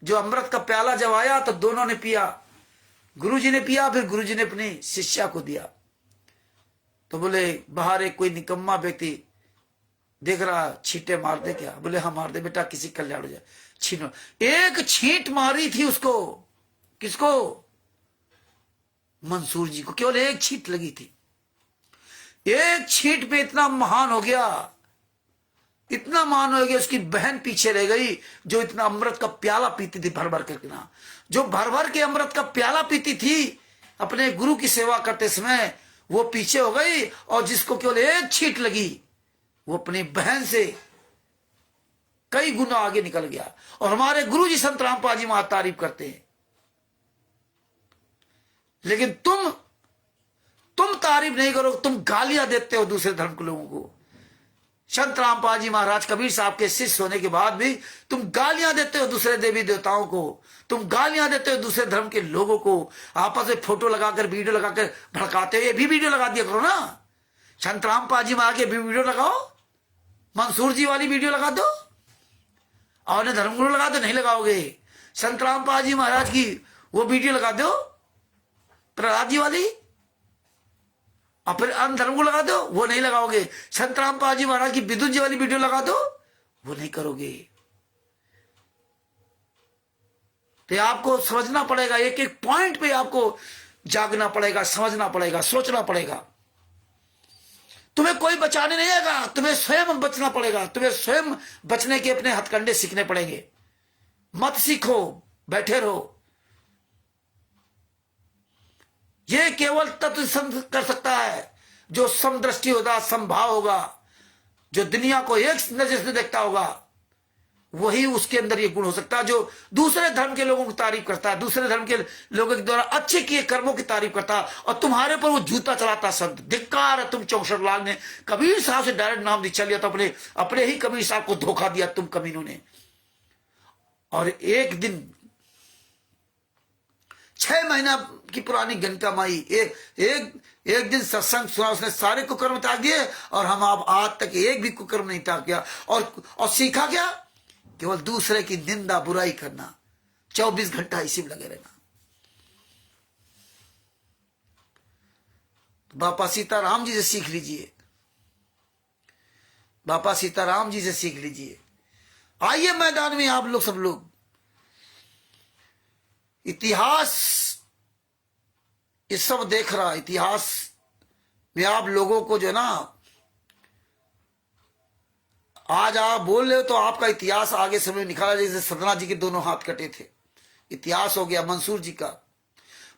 A: जो अमृत का प्याला जब आया तो दोनों ने पिया, गुरु जी ने पिया, फिर गुरु जी ने अपनी शिष्या को दिया। तो बोले बाहर एक कोई निकम्मा व्यक्ति देख रहा, छींटे मार दे क्या? बोले हाँ मार दे बेटा, किसी कल्याण हो जाए। छीनो, एक छींट मारी थी उसको। किसको? मंसूर जी को। केवल एक छींट लगी थी। एक छींट पे इतना महान हो गया, इतना महान हो गया, उसकी बहन पीछे रह गई जो इतना अमृत का प्याला पीती थी भर भर करके ना, जो भर भर के अमृत का प्याला पीती थी अपने गुरु की सेवा करते समय, वो पीछे हो गई। और जिसको केवल एक छींट लगी वो अपनी बहन से कई गुना आगे निकल गया। और हमारे गुरु जी संत रामपाल जी महाराज तारीफ करते हैं, लेकिन तुम तारीफ नहीं करो, तुम गालियां देते हो दूसरे धर्म के लोगों को। संत रामपाल जी महाराज कबीर साहब के शिष्य होने के बाद भी तुम गालियां देते हो दूसरे देवी देवताओं को, तुम गालियां देते हो दूसरे धर्म के लोगों को। आपस में फोटो लगाकर वीडियो लगाकर भड़काते हो। ये भी वीडियो लगा दिया करो ना, संत रामपाल जी महाराज के भी वीडियो लगाओ, मंसूर जी वाली वीडियो लगा दो, और धर्मगुरु लगा दो। नहीं लगाओगे संत रामपाल जी महाराज की वो वीडियो लगा दो प्रहलाद जी वाली, और फिर अन्य धर्मगुरु लगा दो, वो नहीं लगाओगे। संत रामपाल जी महाराज की विदुर जी वाली वीडियो लगा दो, वो नहीं करोगे। तो आपको समझना पड़ेगा, एक एक पॉइंट पे आपको जागना पड़ेगा, समझना पड़ेगा, सोचना पड़ेगा। तुम्हें कोई बचाने नहीं आएगा, तुम्हें स्वयं बचना पड़ेगा। तुम्हें स्वयं बचने के अपने हथकंडे सीखने पड़ेंगे। मत सीखो, बैठे रहो। ये केवल तत्व संत कर सकता है जो समदृष्टि होगा, समभाव होगा, जो दुनिया को एक नजर से देखता होगा, वही उसके अंदर ये गुण हो सकता है। जो दूसरे धर्म के लोगों की तारीफ करता है, दूसरे धर्म के लोगों के द्वारा अच्छे किए कर्मों की तारीफ करता है, और तुम्हारे पर वो जूता चलाता संत। धिक्कार है, तुम 64 लाख ने कबीर साहब से डायरेक्ट नाम दीक्षा लिया तो अपने ही कबीर साहब को धोखा दिया तुम कमीनों ने। और एक दिन 6 महीना की पुरानी गंगा माई एक दिन सत्संग सुना, उसने सारे कुकर्म त्याग दिए, और हम आप आज तक एक भी कुकर्म नहीं त्याग किया। और सीखा क्या? केवल दूसरे की निंदा बुराई करना, 24 घंटा इसी में लगे रहना। तो बापा सीताराम जी से सीख लीजिए, बापा सीताराम जी से सीख लीजिए। आइए मैदान में आप लोग, सब लोग। इतिहास ये सब देख रहा, इतिहास में आप लोगों को जो ना, आज आप बोल रहे हो तो आपका इतिहास आगे समय निकाला। जैसे सदना जी के दोनों हाथ कटे थे, इतिहास हो गया मंसूर जी का।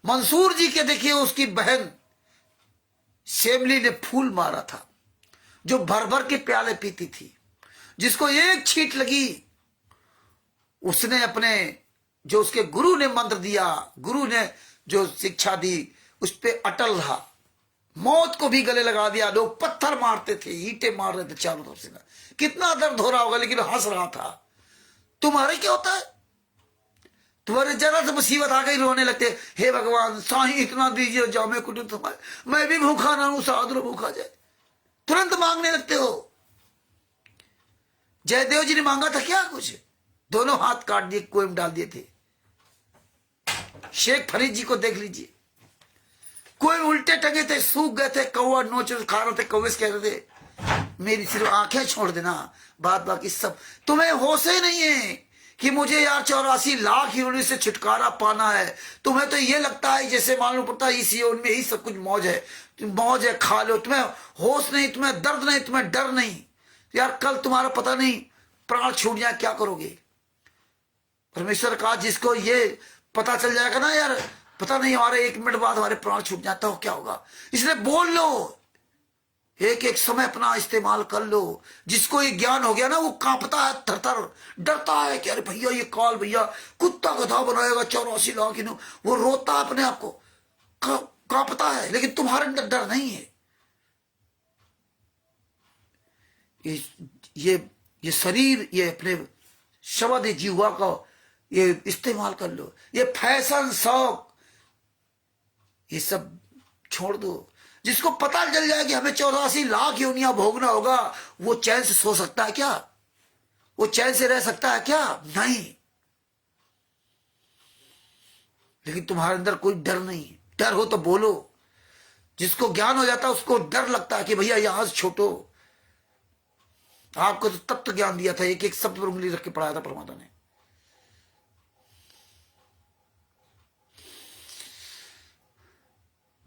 A: मंसूर जी के देखिए उसकी बहन शेमली ने फूल मारा था, जो भर भर के प्याले पीती थी, जिसको एक छींट लगी उसने अपने जो उसके गुरु ने मंत्र दिया, गुरु ने जो शिक्षा दी, उस पे अटल रहा, मौत को भी गले लगा दिया। लोग पत्थर मारते थे, ईंटें मार रहे थे चारों तरफ से, कितना दर्द हो रहा होगा, लेकिन हंस रहा था। तुम्हारे क्या होता है? तुम्हारे जरा से मुसीबत आ गई रोने लगते, हे भगवान साईं इतना दीजिए जामे कुटुंब तुम्हारे, मैं भी भूखा ना हूं, साधु भूखा जाए, तुरंत मांगने लगते हो। जयदेव जी ने मांगा था क्या कुछ? दोनों हाथ काट दिए, कुएं में डाल दिए थे। शेख फरीद जी को देख लीजिए, कुएं में उल्टे टंगे थे, सूख गए थे, कौवा नोच खा रहे थे, कौवे से कह रहे थे मेरी सिर्फ आंखें छोड़ देना, बात बाकी सब। तुम्हें होश ही नहीं है कि मुझे यार 84 लाख यूनिट से छुटकारा पाना है। तुम्हें तो ये लगता है जैसे मालूम पड़ता है इस यूनिट में ही सब कुछ मौज है, मौज है, खा लो। तुम्हें होश नहीं, तुम्हें दर्द नहीं, तुम्हें डर नहीं। यार कल तुम्हारा पता नहीं प्राण छूट जाए, क्या करोगे? परमेश्वर का जिसको ये पता चल जाएगा ना यार, पता नहीं हमारे 1 मिनट बाद हमारे प्राण छूट जाता हो, क्या होगा? इसलिए बोल लो, एक एक समय अपना इस्तेमाल कर लो। जिसको ये ज्ञान हो गया ना, वो कांपता है, थरथर डरता है कि अरे भैया ये काल भैया कुत्ता गधा बनाएगा 84 लाख, वो रोता है अपने आप को, कांपता है। लेकिन तुम्हारे अंदर डर नहीं है। ये शरीर, ये अपने शब्द जीवा का ये इस्तेमाल कर लो। ये फैशन शौक ये सब छोड़ दो। जिसको पता चल जाए कि हमें 84 लाख योनियां भोगना होगा, वो चैन से सो सकता है क्या? वो चैन से रह सकता है क्या? नहीं। लेकिन तुम्हारे अंदर कोई डर नहीं। डर हो तो बोलो। जिसको ज्ञान हो जाता है उसको डर लगता है कि भैया यहां से छोटो। आपको तो तत्व ज्ञान दिया था, एक एक शब्द पर उंगली रख के पढ़ाया था परमात्मा ने।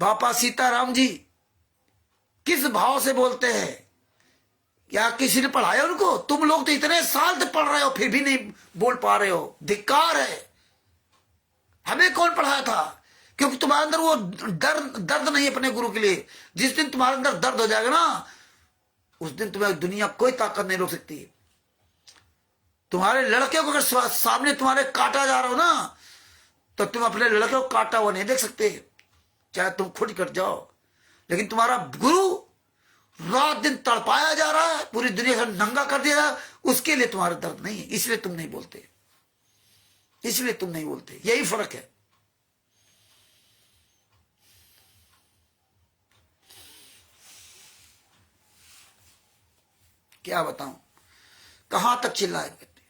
A: बापा सीताराम जी किस भाव से बोलते हैं? क्या किसी ने पढ़ाया उनको? तुम लोग तो इतने साल से पढ़ रहे हो फिर भी नहीं बोल पा रहे हो, धिक्कार है। हमें कौन पढ़ाया था? क्योंकि तुम्हारे अंदर वो दर्द नहीं अपने गुरु के लिए। जिस दिन तुम्हारे अंदर दर्द हो जाएगा ना, उस दिन तुम्हें दुनिया कोई ताकत नहीं रोक सकती। तुम्हारे लड़के को अगर सामने तुम्हारे काटा जा रहा हो ना, तो तुम अपने लड़के को काटा हुआ नहीं देख सकते, चाहे तुम खुद कट जाओ। लेकिन तुम्हारा गुरु रात दिन तड़पाया जा रहा है, पूरी दुनिया से नंगा कर दिया है, उसके लिए तुम्हारा दर्द नहीं है, इसलिए तुम नहीं बोलते, इसलिए तुम नहीं बोलते। यही फर्क है। क्या बताऊं, कहां तक चिल्लाए व्यक्ति।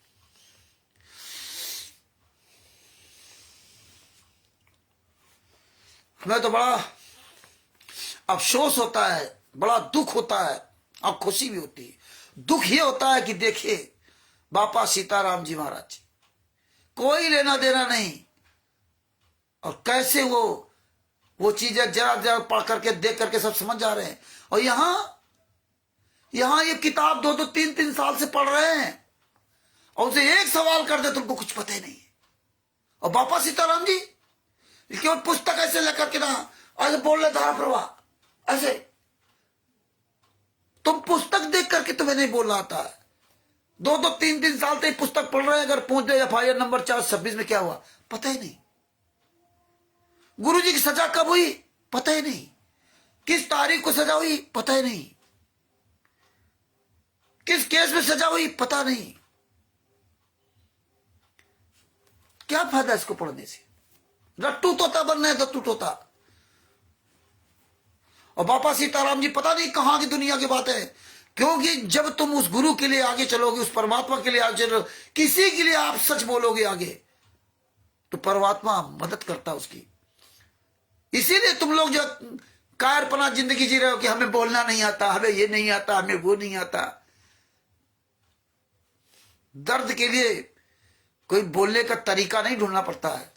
A: हमें तो बड़ा अफसोस होता है, बड़ा दुख होता है और खुशी भी होती है। दुख ये होता है कि देखिए बापा सीताराम जी महाराज, कोई लेना देना नहीं, और कैसे वो चीजें जरा जरा पढ़ करके देख करके सब समझ जा रहे हैं। और यहां ये किताब 2-2 3-3 साल से पढ़ रहे हैं, और उसे एक सवाल कर दे तुमको कुछ पता ही नहीं है। और बापा सीताराम जी केवल पुस्तक ऐसे लेकर के ना ऐसे बोल रहे धारा प्रवाह, ऐसे तुम पुस्तक देख करके तुम्हें नहीं बोल रहा था। 2-2 3-3 साल से पुस्तक पढ़ रहे हैं, अगर पहुंच गए FIR नंबर 426 में क्या हुआ पता ही नहीं। गुरु जी की सजा कब हुई पता ही नहीं, किस तारीख को सजा हुई पता ही नहीं, किस केस में सजा हुई पता नहीं। क्या फायदा इसको पढ़ने से? रट्टू तोता बनना है, दत्तू तोता। और बापा सीताराम जी पता नहीं कहां की दुनिया की बात है। क्योंकि जब तुम उस गुरु के लिए आगे चलोगे, उस परमात्मा के लिए आगे चलोगे, किसी के लिए आप सच बोलोगे आगे, तो परमात्मा मदद करता है उसकी। इसीलिए तुम लोग जो कायरपना जिंदगी जी रहे हो कि हमें बोलना नहीं आता, हमें ये नहीं आता, हमें वो नहीं आता। दर्द के लिए कोई बोलने का तरीका नहीं ढूंढना पड़ता है,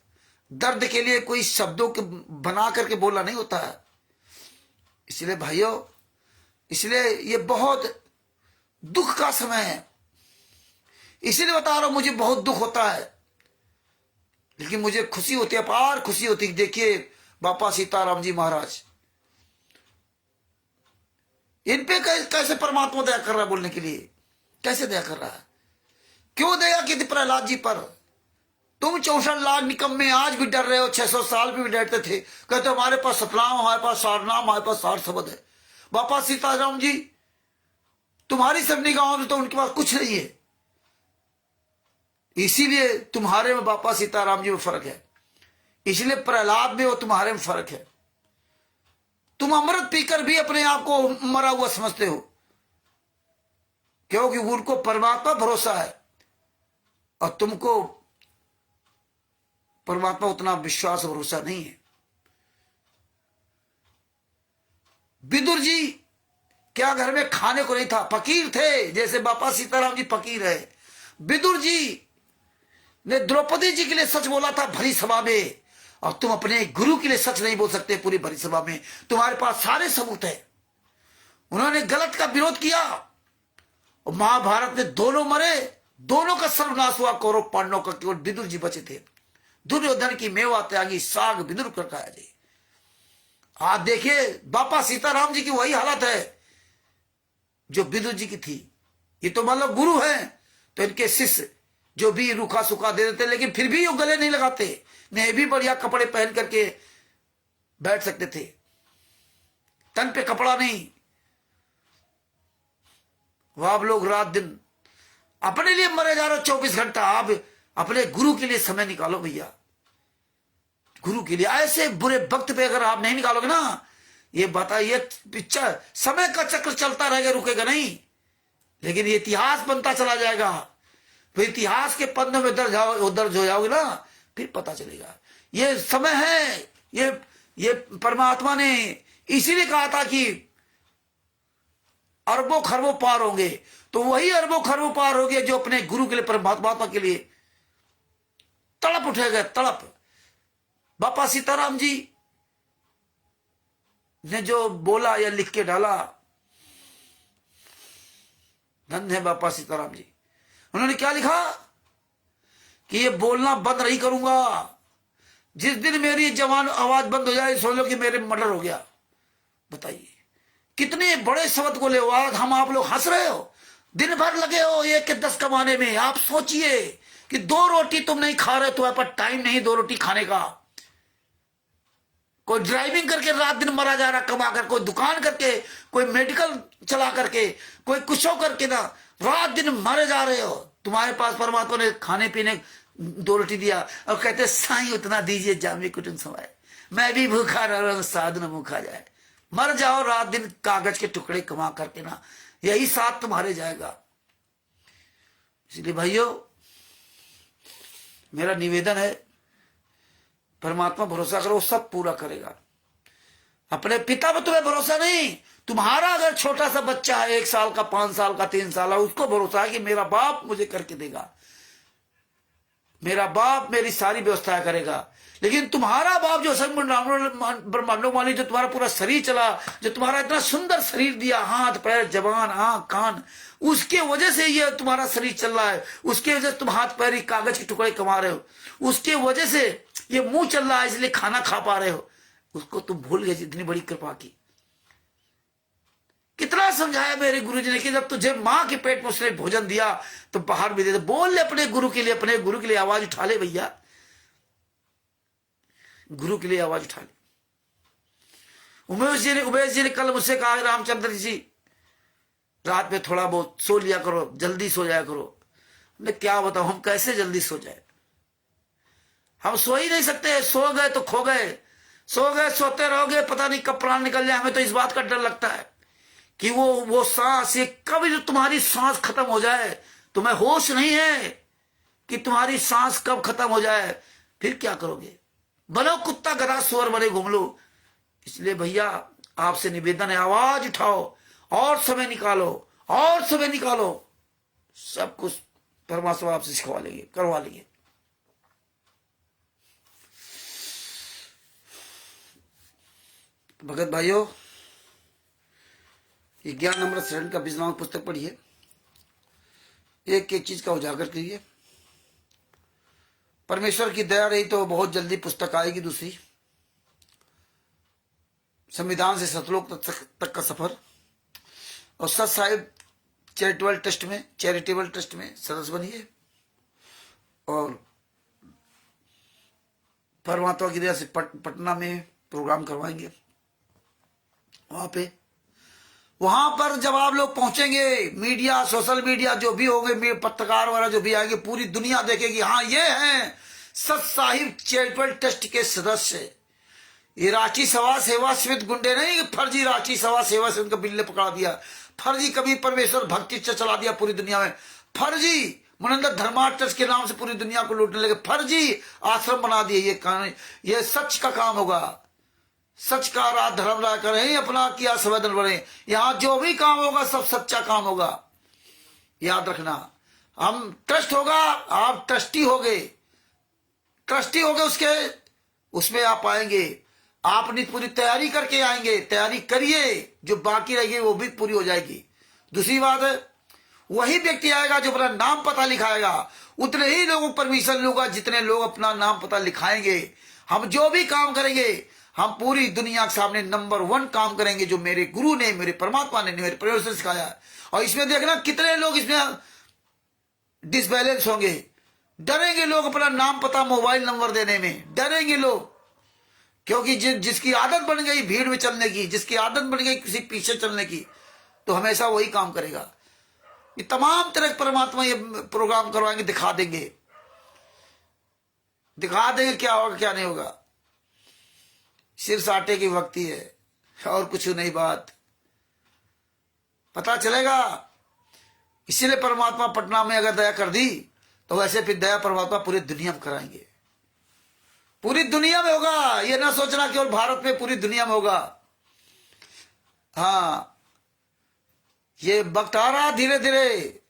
A: दर्द के लिए कोई शब्दों के बना करके बोलना नहीं होता है। इसलिए भाइयों, इसलिए ये बहुत दुख का समय है। इसीलिए बता रहा हूं, मुझे बहुत दुख होता है, लेकिन मुझे खुशी होती है, अपार खुशी होती है। देखिए बापा सीताराम जी महाराज, इन पे कैसे परमात्मा दया कर रहा है बोलने के लिए, कैसे दया कर रहा है। क्यों दया की थी प्रहलाद जी पर? तुम 64 लाख निकम्मे आज भी डर रहे हो, 600 साल भी डरते थे। कहते हमारे पास सतनाम, हमारे पास सारनाम, हमारे पास सार शब्द है। बापा सीताराम जी तुम्हारी सब निगाहों में तो उनके पास कुछ नहीं है, इसीलिए तुम्हारे में बापा सीताराम जी में फर्क है, इसलिए प्रहलाद में और तुम्हारे में फर्क है। तुम अमृत पीकर भी अपने आप को मरा हुआ समझते हो, क्योंकि उनको परमात्मा भरोसा है और तुमको परमात्मा उतना विश्वास भरोसा नहीं है। विदुर जी क्या घर में खाने को नहीं था, फकीर थे, जैसे बापा सीताराम जी फकीर है। विदुर जी ने द्रौपदी जी के लिए सच बोला था भरी सभा में, और तुम अपने गुरु के लिए सच नहीं बोल सकते पूरी भरी सभा में। तुम्हारे पास सारे सबूत है। उन्होंने गलत का विरोध किया और महाभारत में दोनों मरे, दोनों का सर्वनाश हुआ, कौरव पांडवों का केवल विदुर जी बचे थे। दुर्योधन की मेवा त्यागी साग विदुर कर खाया जी। आज देखिए बापा सीताराम जी की वही हालत है जो विदुर जी की थी। ये तो मतलब गुरु हैं, तो इनके शिष्य जो भी रूखा सूखा दे देते, लेकिन फिर भी वो गले नहीं लगाते, नहीं भी बढ़िया कपड़े पहन करके बैठ सकते थे, तन पे कपड़ा नहीं। वह आप लोग रात दिन अपने लिए मरे जा रहे हो 24 घंटा। आप अपने गुरु के लिए समय निकालो भैया, गुरु के लिए। ऐसे बुरे वक्त पे अगर आप नहीं निकालोगे ना, ये बताइए पिक्चर समय का चक्र चलता रहेगा, रुकेगा नहीं, लेकिन ये इतिहास बनता चला जाएगा। फिर इतिहास के पन्नों में दर्ज हो जाओगे ना, फिर पता चलेगा। ये समय है, ये परमात्मा ने इसीलिए कहा था कि अरबों खरबों पार होंगे, तो वही अरबों खरबों पार होंगे जो अपने गुरु के लिए, परमात्मा के लिए तड़प उठेगा, तड़प। बापा सीताराम जी ने जो बोला या लिख के डाला, धन्य है बापा सीताराम जी। उन्होंने क्या लिखा कि ये बोलना बंद नहीं करूंगा, जिस दिन मेरी जवान आवाज बंद हो जाए समझ लो कि मेरे मर्डर हो गया। बताइए कितने बड़े शब्द को ले, आज हम आप लोग हंस रहे हो, दिन भर लगे हो 1 के 10 कमाने में। आप सोचिए कि 2 रोटी तुम नहीं खा रहे, तुम्हारे पास टाइम नहीं 2 रोटी खाने का। कोई ड्राइविंग करके रात दिन मरा जा रहा कमा कर, कोई दुकान करके, कोई मेडिकल चला करके, कोई कुछ करके ना रात दिन मरे जा रहे हो। तुम्हारे पास परमात्मा ने खाने पीने 2 रोटी दिया और कहते साईं उतना दीजिए जामे कुटुंब समाए, मैं भी भूखा रह रहा, साधु न भूखा जाए। मर जाओ रात दिन कागज के टुकड़े कमा करके ना, यही साथ तुम्हारे जाएगा। इसलिए भाइयों मेरा निवेदन है, परमात्मा भरोसा करो, सब पूरा करेगा। अपने पिता पर तुम्हें भरोसा नहीं, तुम्हारा अगर छोटा सा बच्चा है 1 साल का, 5 साल का, 3 साल का, उसको भरोसा है कि मेरा बाप मुझे करके देगा, मेरा बाप मेरी सारी व्यवस्था करेगा। लेकिन तुम्हारा बाप जो ब्रह्मांडों वाली, जो तुम्हारा पूरा शरीर चला, जो तुम्हारा इतना सुंदर शरीर दिया, हाथ पैर जबान आंख कान, उसके वजह से ये तुम्हारा शरीर चल रहा है, उसके वजह से तुम हाथ पैर ही कागज के टुकड़े कमा रहे हो, उसके वजह से ये मुंह चल रहा है, इसलिए खाना खा पा रहे हो। उसको तुम भूल गए, जितनी बड़ी कृपा की। कितना समझाया मेरे गुरुजी ने कि जब तुझे मां के पेट में उसने भोजन दिया तो बाहर भी दे दे। बोल ले अपने गुरु के लिए, अपने गुरु के लिए आवाज उठा ले भैया, गुरु के लिए आवाज उठा ले। उमेश जी ने कल मुझसे कहा, रामचंद्र जी रात में थोड़ा बहुत सो लिया करो, जल्दी सो जाया करो। मैं क्या बताऊं, हम कैसे जल्दी सो जाए, हम सो ही नहीं सकते। सो गए तो खो गए, सो गए सोते रहोगे, पता नहीं कब प्राण निकल जाए। हमें तो इस बात का डर लगता है कि वो सांस, ये कभी जो तुम्हारी सांस खत्म हो जाए, तुम्हें होश नहीं है कि तुम्हारी सांस कब खत्म हो जाए, फिर क्या करोगे। बनो कुत्ता गधा सुअर बने घूम लो। इसलिए भैया आपसे निवेदन है, आवाज उठाओ और समय निकालो, और समय निकालो। सब कुछ परमात्मा आपसे सिखवा लेंगे, करवा लेंगे। भगत भाइयों, ये ज्ञान अमृत शरण का बीज नामक पुस्तक पढ़िए, एक एक चीज का उजागर करिए। परमेश्वर की दया रही तो बहुत जल्दी पुस्तक आएगी दूसरी, संविधान से सतलोक तक का सफर। और सत साहिब चैरिटेबल ट्रस्ट में सदस्य बनिए और परमात्मा की दया से पटना में प्रोग्राम करवाएंगे। वहां पर जब आप लोग पहुंचेंगे, मीडिया, सोशल मीडिया जो भी होंगे, पत्रकार वगैरह जो भी आएंगे, पूरी दुनिया देखेगी हाँ ये हैं सत साहिब चैरिटेबल ट्रस्ट के सदस्य। ये रांची सभा सेवा समिति गुंडे नहीं, फर्जी रांची सभा सेवा से उनका बिल्ले पकड़ा दिया, फर्जी कभी परमेश्वर भक्ति चला दिया पूरी दुनिया में, फर्जी मनंदर धर्मा ट्रस्ट के नाम से पूरी दुनिया को लूटने लगे, फर्जी आश्रम बना दिए। ये सच का काम होगा, सच का रात धर्म राय करें, अपना किया संवेदन बढ़े। यहां जो भी काम होगा सब सच्चा काम होगा, याद रखना। हम ट्रस्ट होगा, आप ट्रस्टी होगे, ट्रस्टी होगे उसमें आप आएंगे, आप अपनी पूरी तैयारी करके आएंगे। तैयारी करिए, जो बाकी रहेगी वो भी पूरी हो जाएगी। दूसरी बात है, वही व्यक्ति आएगा जो अपना नाम पता लिखाएगा, उतने ही लोगों को परमिशन लूंगा जितने लोग अपना नाम पता लिखाएंगे। हम जो भी काम करेंगे हम पूरी दुनिया के सामने नंबर 1 काम करेंगे, जो मेरे गुरु ने, मेरे परमात्मा ने, मेरे परिवार से सिखाया है। और इसमें देखना कितने लोग इसमें डिसबैलेंस होंगे, डरेंगे लोग अपना नाम पता मोबाइल नंबर देने में, डरेंगे लोग, क्योंकि जिसकी आदत बन गई भीड़ में चलने की, जिसकी आदत बन गई किसी पीछे चलने की, तो हमेशा वही काम करेगा। ये तमाम तरह के परमात्मा ये प्रोग्राम करवाएंगे, दिखा देंगे क्या होगा क्या नहीं होगा। सिर्फ आटे की भक्ति है और कुछ नहीं, बात पता चलेगा। इसीलिए परमात्मा पटना में अगर दया कर दी तो वैसे फिर दया परमात्मा पूरी दुनिया में कराएंगे, पूरी दुनिया में होगा। ये ना सोचना केवल भारत में, पूरी दुनिया में होगा। हाँ, ये वक्त आ रहा धीरे धीरे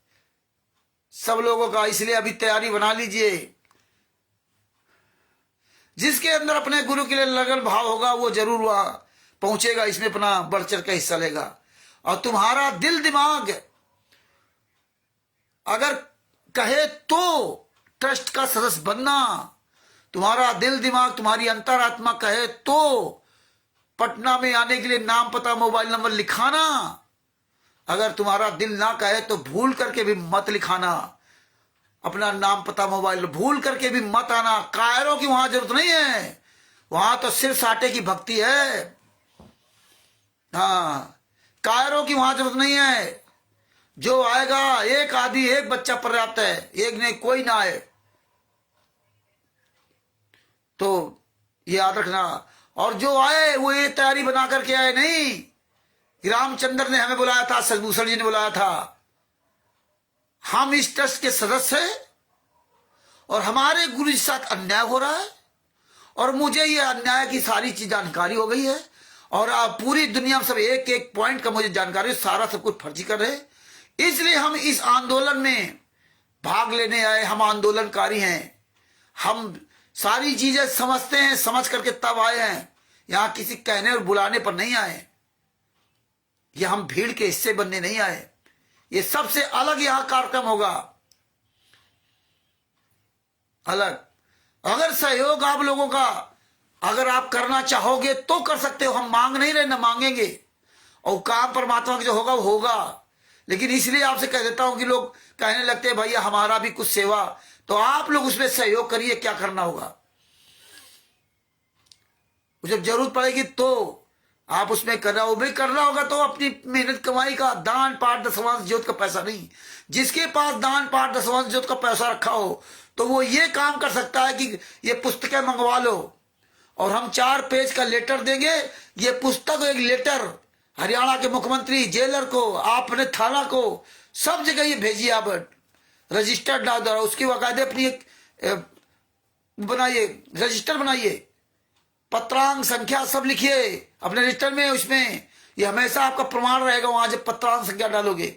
A: सब लोगों का, इसलिए अभी तैयारी बना लीजिए। जिसके अंदर अपने गुरु के लिए लगन भाव होगा वो जरूर वहां पहुंचेगा, इसमें अपना बढ़ चढ़ का हिस्सा लेगा। और तुम्हारा दिल दिमाग अगर कहे तो ट्रस्ट का सदस्य बनना, तुम्हारा दिल दिमाग, तुम्हारी अंतरात्मा कहे तो पटना में आने के लिए नाम पता मोबाइल नंबर लिखाना। अगर तुम्हारा दिल ना कहे तो भूल करके भी मत लिखाना, अपना नाम पता मोबाइल भूल करके भी मत आना। कायरों की वहां जरूरत नहीं है, वहां तो सिर्फ साटे की भक्ति है। हाँ, कायरों की वहां जरूरत नहीं है। जो आएगा एक आदि, एक बच्चा पर्याप्त है, एक नहीं कोई ना आए तो ये याद रखना। और जो आए वो ये तैयारी बना करके आए नहीं। रामचंद्र ने हमें बुलाया था, सदभूषण जी ने बुलाया था, हम इस ट्रस्ट के सदस्य हैं और हमारे गुरु के साथ अन्याय हो रहा है और मुझे ये अन्याय की सारी चीज जानकारी हो गई है। और पूरी दुनिया में सब एक एक पॉइंट का मुझे जानकारी, सारा सब कुछ फर्जी कर रहे हैं। इसलिए हम इस आंदोलन में भाग लेने आए। हम आंदोलनकारी हैं, हम सारी चीजें समझते हैं, समझ करके तब आए हैं। यहां किसी कहने और बुलाने पर नहीं आए, ये हम भीड़ के हिस्से बनने नहीं आए। ये सबसे अलग यहां कार्यक्रम होगा, अलग। अगर सहयोग आप लोगों का अगर आप करना चाहोगे तो कर सकते हो, हम मांग नहीं रहे, ना मांगेंगे। और काम परमात्मा का जो होगा वो होगा। लेकिन इसलिए आपसे कह देता हूं कि लोग कहने लगते हैं भैया हमारा भी कुछ सेवा, तो आप लोग उसमें सहयोग करिए। क्या करना होगा, जब जरूरत पड़ेगी तो आप उसमें करना, वो भी करना होगा तो अपनी मेहनत कमाई का, दान पाठ दशवांश ज्योत का पैसा नहीं। जिसके पास दान पाठ दशवांश ज्योत का पैसा रखा हो तो वो ये काम कर सकता है कि ये पुस्तकें मंगवा लो और हम 4 पेज का लेटर देंगे। ये पुस्तक एक लेटर हरियाणा के मुख्यमंत्री, जेलर को, आपने थाना को, सब जगह ये भेजिए। आप रजिस्टर्ड डाल दो, उसकी बाकायदे अपनी एक बनाइए, रजिस्टर बनाइए, पत्रांक संख्या सब लिखिए अपने रजिस्टर में। उसमें ये हमेशा आपका प्रमाण रहेगा वहां जब पत्रांक संख्या डालोगे,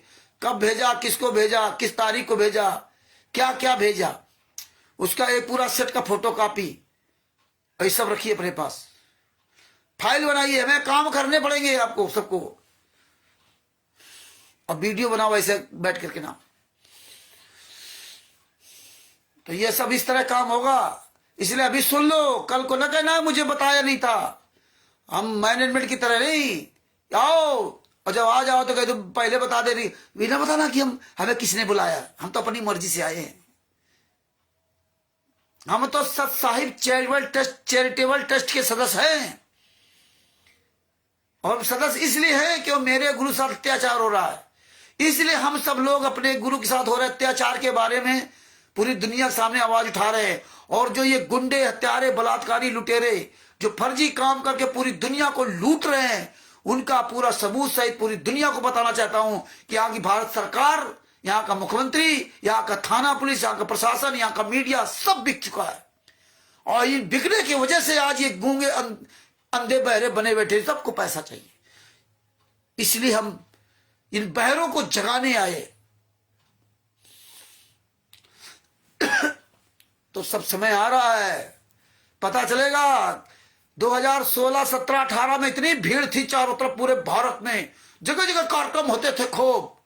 A: कब भेजा, किसको भेजा, किस तारीख को भेजा, क्या क्या भेजा, उसका एक पूरा सेट का फोटो कॉपी ये सब रखिए अपने पास। फाइल बनाइए, हमें काम करने पड़ेंगे आपको सबको। और वीडियो बनाओ ऐसे बैठ करके ना, तो ये सब इस तरह काम होगा। इसलिए अभी सुन लो, कल को न कहना मुझे बताया नहीं था। हम मैनेजमेंट की तरह नहीं, आओ और जब आ जाओ तो कह दो पहले बता दे रही, बिना बताना कि हमें किसने बुलाया, हम तो अपनी मर्जी से आए हैं। हम तो सत साहिब चैरिटेबल ट्रस्ट के सदस्य हैं, और सदस्य इसलिए है कि मेरे गुरु साथ अत्याचार हो रहा है, इसलिए हम सब लोग अपने गुरु के साथ हो रहे अत्याचार के बारे में पूरी दुनिया के सामने आवाज उठा रहे हैं। और जो ये गुंडे, हत्यारे, बलात्कारी, लुटेरे जो फर्जी काम करके पूरी दुनिया को लूट रहे हैं, उनका पूरा सबूत सहित पूरी दुनिया को बताना चाहता हूं कि यहाँ की भारत सरकार, यहाँ का मुख्यमंत्री, यहाँ का थाना पुलिस, यहाँ का प्रशासन, यहाँ का मीडिया सब बिक चुका है। और ये बिकने की वजह से आज ये गूंगे अंधे बहरे बने बैठे, सबको पैसा चाहिए। इसलिए हम इन बहरों को जगाने आए। तो सब समय आ रहा है, पता चलेगा। 2016, 17, 18 में इतनी भीड़ थी चारों तरफ पूरे भारत में, जगह जगह कार्यक्रम होते थे खूब।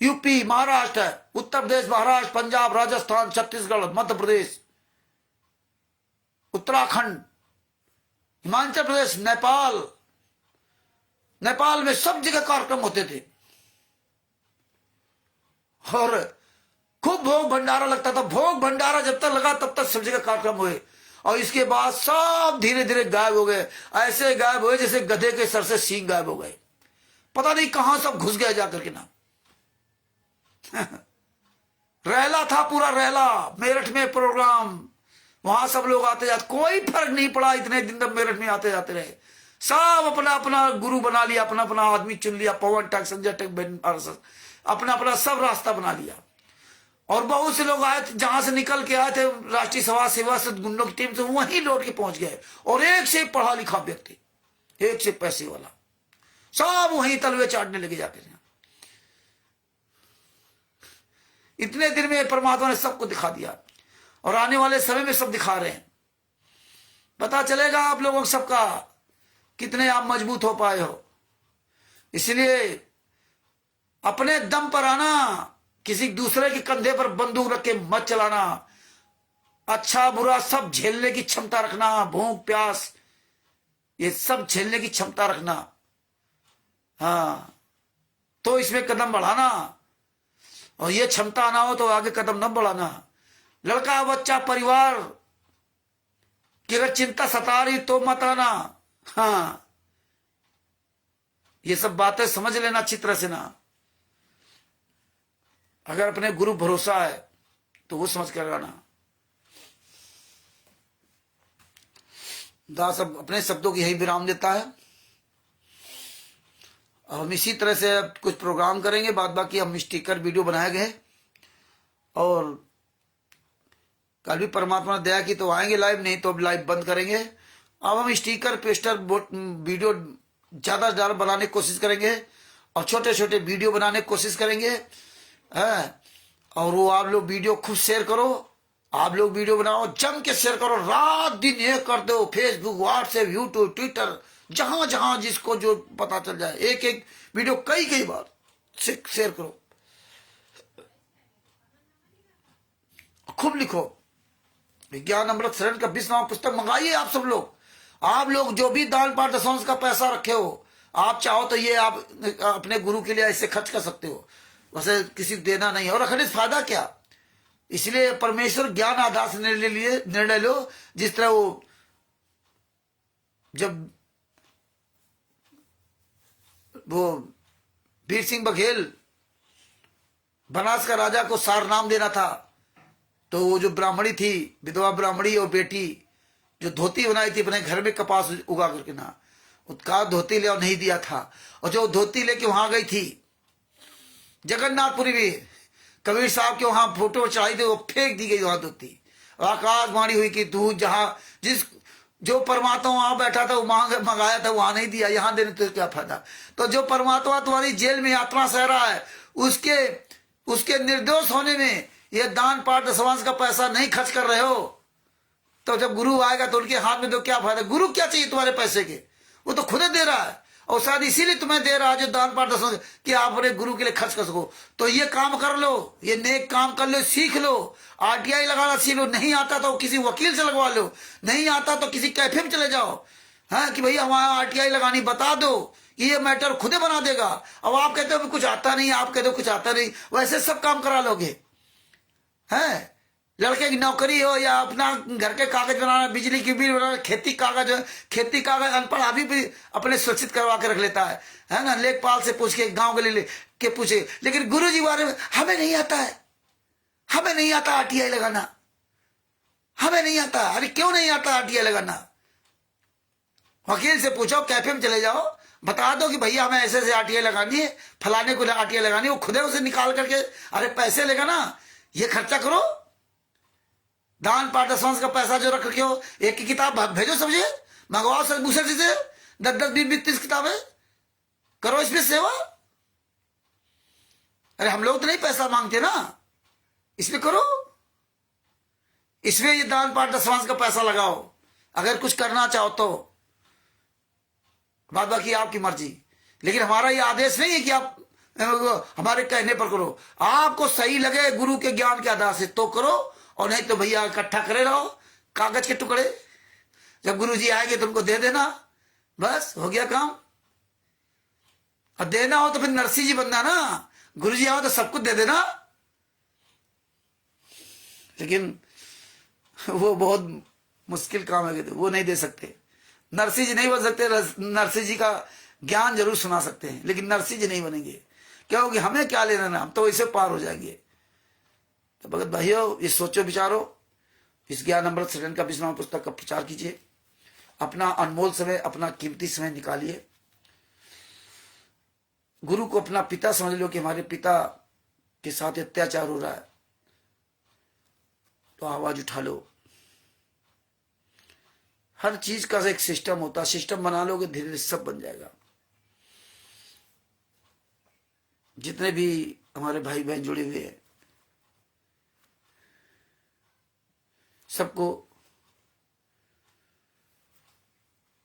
A: यूपी, महाराष्ट्र, उत्तर प्रदेश, महाराष्ट्र, पंजाब, राजस्थान, छत्तीसगढ़, मध्य प्रदेश, उत्तराखंड, हिमाचल प्रदेश, नेपाल में सब जगह कार्यक्रम होते थे और खूब भोग भंडारा लगता था। भोग भंडारा जब तक लगा तब तक सब जगह कार्यक्रम हुए, और इसके बाद सब धीरे धीरे गायब हो गए। ऐसे गायब हुए जैसे गधे के सर से सींग गायब हो गए, पता नहीं कहां सब घुस गए जाकर के ना। रैला था, पूरा रैला, मेरठ में प्रोग्राम, वहां सब लोग आते जाते, कोई फर्क नहीं पड़ा। इतने दिन तक मेरठ में आते जाते रहे, सब अपना अपना गुरु बना लिया, अपना अपना आदमी चुन लिया, पवन टैक, संजय टैक, अपना अपना सब रास्ता बना लिया। और बहुत से लोग आए थे, जहां से निकल के आए थे राष्ट्रीय समाज सेवा से, गुंडों की टीम से, वहीं लौट के पहुंच गए। और एक से पढ़ा लिखा व्यक्ति, एक से पैसे वाला, सब वहीं तलवे चाटने लगे जाके। इतने दिन में परमात्मा ने सबको दिखा दिया, और आने वाले समय में सब दिखा रहे हैं। पता चलेगा आप लोगों को सबका कितने आप मजबूत हो पाए हो। इसलिए अपने दम पर आना, किसी दूसरे के कंधे पर बंदूक रख के मत चलाना। अच्छा बुरा सब झेलने की क्षमता रखना, भूख प्यास ये सब झेलने की क्षमता रखना। हाँ, तो इसमें कदम बढ़ाना, और ये क्षमता ना हो तो आगे कदम न बढ़ाना। लड़का बच्चा परिवार की अगर चिंता सता रही तो मत आना। हाँ, ये सब बातें समझ लेना अच्छी तरह से ना। अगर अपने गुरु भरोसा है तो वो समझ कर आना। दास अब अपने शब्दों की यही विराम देता है। हम इसी तरह से अब कुछ प्रोग्राम करेंगे, बाद बाकी हम स्टिकर वीडियो बनाए गए, और कल भी परमात्मा ने दया की तो आएंगे लाइव, नहीं तो अब लाइव बंद करेंगे। अब हम स्टिकर पोस्टर वीडियो ज्यादा से ज्यादा बनाने की कोशिश करेंगे, और छोटे छोटे वीडियो बनाने की कोशिश करेंगे। है, और वो आप लोग वीडियो खुद शेयर करो, आप लोग वीडियो बनाओ, जम के शेयर करो, रात दिन ये कर दो, फेसबुक, व्हाट्सएप, यूट्यूब, ट्विटर, जहां जहां जिसको जो पता चल जाए, एक एक वीडियो कई बार शेयर करो, खूब लिखो। विज्ञान अमृत शरण का 20वां पुस्तक मंगाइए आप सब लोग। आप लोग जो भी दान पाठ दशंश का पैसा रखे हो, आप चाहो तो ये आप अपने गुरु के लिए ऐसे खर्च कर सकते हो, वैसे किसी को देना नहीं है। और रखने से फायदा क्या, इसलिए परमेश्वर ज्ञान आधार से निर्णय लो। जिस तरह वो जब वो वीर सिंह बघेल बनास का राजा को सार नाम देना था, तो वो जो ब्राह्मणी थी, विधवा ब्राह्मणी और बेटी, जो धोती बनाई थी अपने घर में कपास उगा करके ना, उसका धोती ले और नहीं दिया था। और जो धोती लेके वहां गई थी जगन्नाथपुरी में, कबीर साहब के वहां फोटो चढ़ाई थी, वो फेंक दी गई वहां धोती। आकाशवाणी हुई कि तू जहां जो परमात्मा वहां बैठा था वो मंगाया था, वहां नहीं दिया, यहां देने तो क्या फायदा। तो जो परमात्मा तुम्हारी जेल में यात्रा सह रहा है, उसके निर्दोष होने में ये दान पाठ दशवांश का पैसा नहीं खर्च कर रहे हो, तो जब गुरु आएगा तो उनके हाथ में तो क्या फायदा। गुरु क्या चाहिए तुम्हारे पैसे के, वो तो खुद दे रहा है, और शायद इसीलिए तुम्हें दे रहा है जो दान पाठ दशवांश, कि आप अपने गुरु के लिए खर्च कर सको। तो ये काम कर लो, ये नेक काम कर लो, सीख लो, आरटीआई लगाना सीख लो। नहीं आता तो किसी वकील से लगवा लो, नहीं आता तो किसी कैफे में चले जाओ, हाँ, कि भैया हमारा आरटीआई लगानी, बता दो, ये मैटर खुदे बना देगा। अब आप कहते हो कुछ आता नहीं, आप कहते हो कुछ आता नहीं, वैसे सब काम करा लोगे हैं। लड़के की नौकरी हो या अपना घर के कागज बनाना, बिजली की बिल बनाना, खेती कागज अनपढ़ अभी भी अपने सुरक्षित करवा के रख लेता है ना, लेखपाल से पूछ के, गांव के के पूछे। लेकिन गुरु जी बारे में हमें नहीं आता है, हमें नहीं आता आरटीआई लगाना, हमें नहीं आता। अरे क्यों नहीं आता आरटीआई लगाना? वकील से पूछो, कैफे में चले जाओ, बता दो कि भैया हमें ऐसे ऐसे आरटीआई लगानी है, फलाने को आरटीआई लगानी है, वो खुदे उसे निकाल करके अरे पैसे लेगा ना, ये खर्चा करो। दान पाठ दशवांश का पैसा जो रख रखे हो, एक की किताब भेजो, समझे, मंगवाओ सर दूसरे से 10-10, 20-20, 30 किताबें, करो इसमें सेवा। अरे हम लोग तो नहीं पैसा मांगते ना, इसमें करो, इसमें ये दान पाठ दशवांश का पैसा लगाओ अगर कुछ करना चाहो तो। बात बाकी आपकी मर्जी, लेकिन हमारा ये आदेश नहीं है कि आप हमारे कहने पर करो। आपको सही लगे गुरु के ज्ञान के आधार से तो करो, और नहीं तो भैया इकट्ठा करे रहो कागज के टुकड़े, जब गुरु जी आएंगे तो उनको दे देना, बस हो गया काम। और देना हो तो फिर नरसिंह जी बनना ना, गुरु जी आओ तो सब कुछ दे देना। लेकिन वो बहुत मुश्किल काम है, वो नहीं दे सकते। नरसिंह जी नहीं बन सकते, नरसिंह जी का ज्ञान जरूर सुना सकते हैं, लेकिन नरसिंह जी नहीं बनेंगे। क्योंकि हमें क्या लेना ना, हम तो वैसे पार हो जाएंगे। तो भगत भाइयों, ये सोचो विचारो, इस ज्ञान अमृत सदन का 20वां पुस्तक का प्रचार कीजिए, अपना अनमोल समय, अपना कीमती समय निकालिए, गुरु को अपना पिता समझ लो कि हमारे पिता के साथ अत्याचार हो रहा है, तो आवाज उठा लो। हर चीज का एक सिस्टम होता है, सिस्टम बना लोगे धीरे धीरे सब बन जाएगा। जितने भी हमारे भाई बहन जुड़े हुए हैं, सबको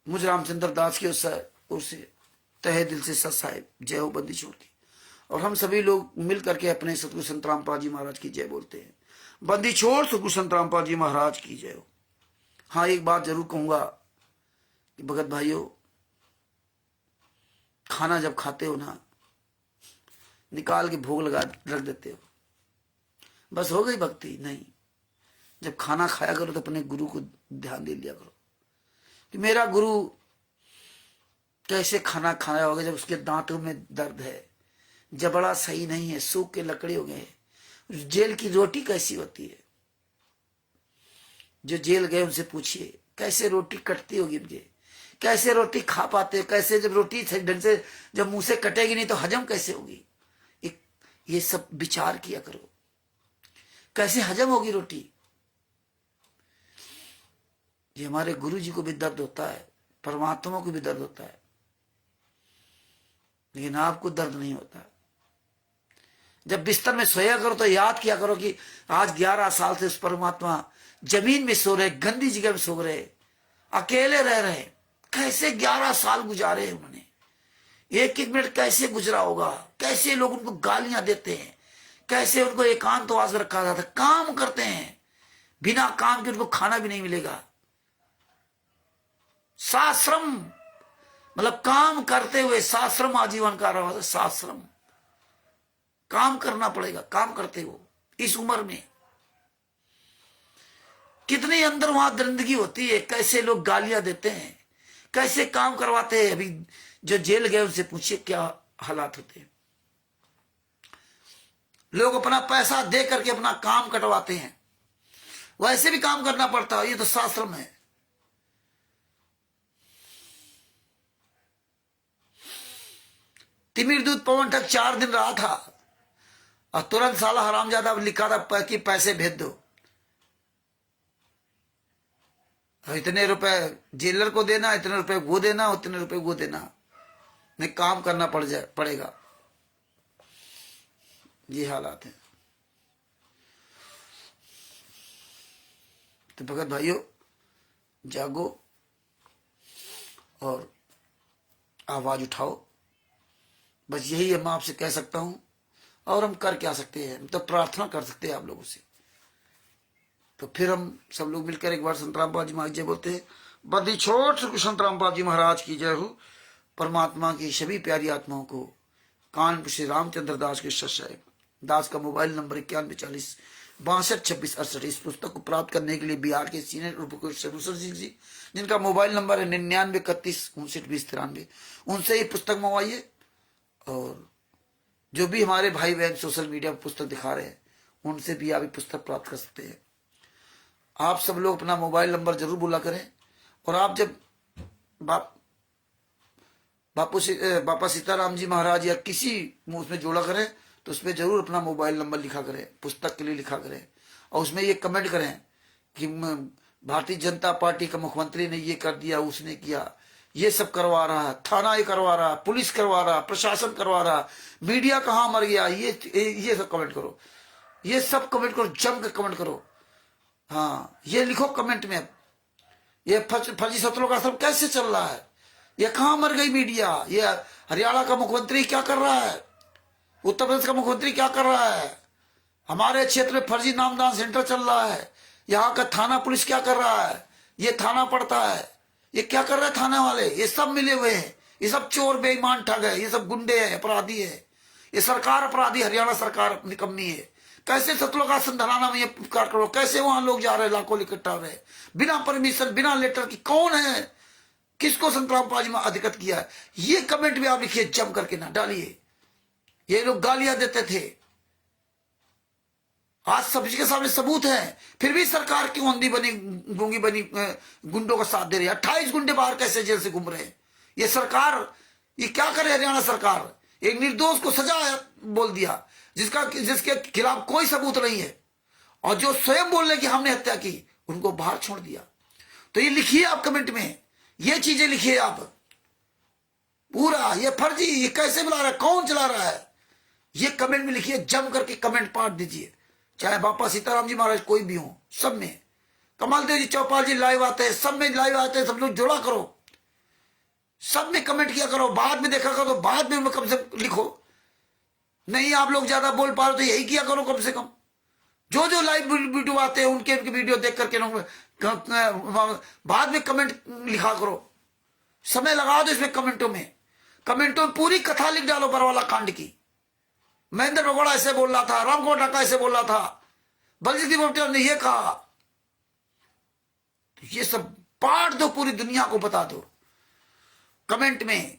A: मुझ रामचंद्र दास की ओर से तहे दिल से सत साहिब जय हो बंदी छोड़ की। और हम सभी लोग मिल करके अपने सतगुरु संत रामपाल जी महाराज की जय बोलते हैं। बंदी छोड़ सतगुरु संत रामपाल जी महाराज की जय हो। हाँ, एक बात जरूर कहूंगा कि भगत भाइयों, खाना जब खाते हो ना, निकाल के भोग लगा रख देते हो, बस हो गई भक्ति? नहीं। जब खाना खाया करो तो अपने गुरु को ध्यान दे लिया करो कि मेरा गुरु कैसे खाना खाया होगा जब उसके दांतों में दर्द है, जबड़ा सही नहीं है, सूख के लकड़ी हो गए। जेल की रोटी कैसी होती है? जो जेल गए उनसे पूछिए कैसे रोटी कटती होगी उनके, कैसे रोटी खा पाते, कैसे जब रोटी ढंग से जब मुंह से कटेगी नहीं तो हजम कैसे होगी? ये सब विचार किया करो, कैसे हजम होगी रोटी। ये हमारे गुरु जी को भी दर्द होता है, परमात्मा को भी दर्द होता है, लेकिन आपको दर्द नहीं होता। जब बिस्तर में सोया करो तो याद किया करो कि आज 11 साल से उस परमात्मा जमीन में सो रहे, गंदी जगह में सो रहे, अकेले रह रहे, कैसे 11 साल गुजारे उन्होंने, एक एक मिनट कैसे गुजरा होगा, कैसे लोग उनको गालियां देते हैं, कैसे उनको एकांतवास रखा जाता, काम करते हैं, बिना काम के उनको खाना भी नहीं मिलेगा। साश्रम मतलब काम करते हुए साश्रम आजीवन का रहा, साश्रम काम करना पड़ेगा, काम करते हो इस उम्र में। कितनी अंदर वहां दरिंदगी होती है, कैसे लोग गालियां देते हैं, कैसे काम करवाते हैं। अभी जो जेल गए उनसे पूछिए क्या हालात होते हैं। लोग अपना पैसा दे करके अपना काम कटवाते हैं, वैसे भी काम करना पड़ता है, ये तो शास्त्रम है। तिमिर दूध पवन तक 4 दिन रहा था और तुरंत साला हरामजादा लिखा था कि पैसे भेज दो, और इतने रुपए जेलर को देना, इतने रुपए वो देना, उतने रुपए वो देना, नहीं काम करना पड़ेगा। ये हालात है। तो भगत भाइयों, जागो और आवाज उठाओ, बस यही हम आपसे कह सकता हूं। और हम कर क्या सकते हैं? हम तो प्रार्थना कर सकते हैं आप लोगों से। तो फिर हम सब लोग मिलकर एक बार संत रामपाल जी महाराज जय बोलते हैं। बंदी छोड़ श्री संत रामपाल जी महाराज की जय हो। परमात्मा की सभी प्यारी आत्माओं को कानपुर श्री रामचंद्र दास के सत्साहिब दास का मोबाइल नंबर 9140 622668। इस पुस्तक को प्राप्त करने के लिए बिहार के सीनियर प्रोफेसर सिंह जी, जिनका मोबाइल नंबर है 9931592093, उनसे ये पुस्तक मंगवाइए। और जो भी हमारे भाई बहन सोशल मीडिया पर पुस्तक दिखा रहे हैं, उनसे भी आप ये पुस्तक प्राप्त कर सकते हैं। आप सब लोग अपना मोबाइल नंबर जरूर बोला करें, और आप जब बापा सीताराम जी महाराज या किसी उसमें जोड़ा करें, तो उसमें जरूर अपना मोबाइल नंबर लिखा करें, पुस्तक के लिए लिखा करें, और उसमें ये कमेंट करें कि भारतीय जनता पार्टी का मुख्यमंत्री ने ये कर दिया, उसने किया, ये सब करवा रहा है, थाना ये करवा रहा, पुलिस करवा रहा, प्रशासन करवा रहा, मीडिया कहाँ मर गया, ये सब कमेंट करो, ये सब कमेंट करो, जम के कमेंट करो। हाँ, ये लिखो कमेंट में, ये फर्जी सत्रों का सब कैसे चल रहा है, ये कहाँ मर गई मीडिया, ये हरियाणा का मुख्यमंत्री क्या कर रहा है, उत्तर प्रदेश का मुख्यमंत्री क्या कर रहा है, हमारे क्षेत्र में फर्जी नामदान सेंटर चल रहा है, यहाँ का थाना पुलिस क्या कर रहा है, ये थाना पड़ता है, ये क्या कर रहे हैं थाने वाले, ये सब मिले हुए हैं, ये सब चोर बेईमान ठग है, ये सब गुंडे हैं, अपराधी है, ये सरकार अपराधी, हरियाणा सरकार निकम्मी है। कैसे सतलुज का संधराना में ये उपकार करो, कैसे वहां लोग जा रहे हैं, लाखों इकट्ठा हो रहे, बिना परमिशन बिना लेटर की, कौन है, किसको संतरामपाल जी में अधिकृत किया है, ये कमेंट भी आप लिखिए, जम करके ना डालिए। ये लोग गालियां देते थे, आज सब्जी के सामने सबूत है, फिर भी सरकार की अंधी बनी गूंगी बनी गुंडों का साथ दे रही है। 28 गुंडे बाहर कैसे जेल से घूम रहे हैं, ये सरकार ये क्या करे, हरियाणा सरकार एक निर्दोष को सजा बोल दिया, जिसके खिलाफ कोई सबूत नहीं है, और जो स्वयं बोल रहे कि हमने हत्या की, उनको बाहर छोड़ दिया। तो ये लिखिए आप कमेंट में, ये चीजें लिखिए आप पूरा, ये फर्जी, ये कैसे बुला रहा है, कौन चला रहा है, ये कमेंट में लिखिए, जम करके कमेंट पाठ दीजिए, चाहे बापा सीताराम जी महाराज कोई भी हो, सब में, कमाल देव जी चौपाल जी लाइव आते हैं, सब में लाइव आते हैं, सब लोग जोड़ा करो, सब में कमेंट किया करो, बाद में देखा करो, बाद में कम से कम लिखो, नहीं आप लोग ज्यादा बोल पा रहे तो यही किया करो, कम से कम जो जो लाइव वीडियो आते हैं उनके वीडियो देख करके बाद में कमेंट लिखा करो, समय लगा दो इसमें, कमेंटों में पूरी कथा लिख डालो बरवाला कांड की, महेंद्र भगोड़ा ऐसे बोल रहा था, राम कुमार ढाका ऐसे बोल रहा था, बलजीत बोपटियाल ने ये कहा, ये सब बांट दो, पूरी दुनिया को बता दो कमेंट में,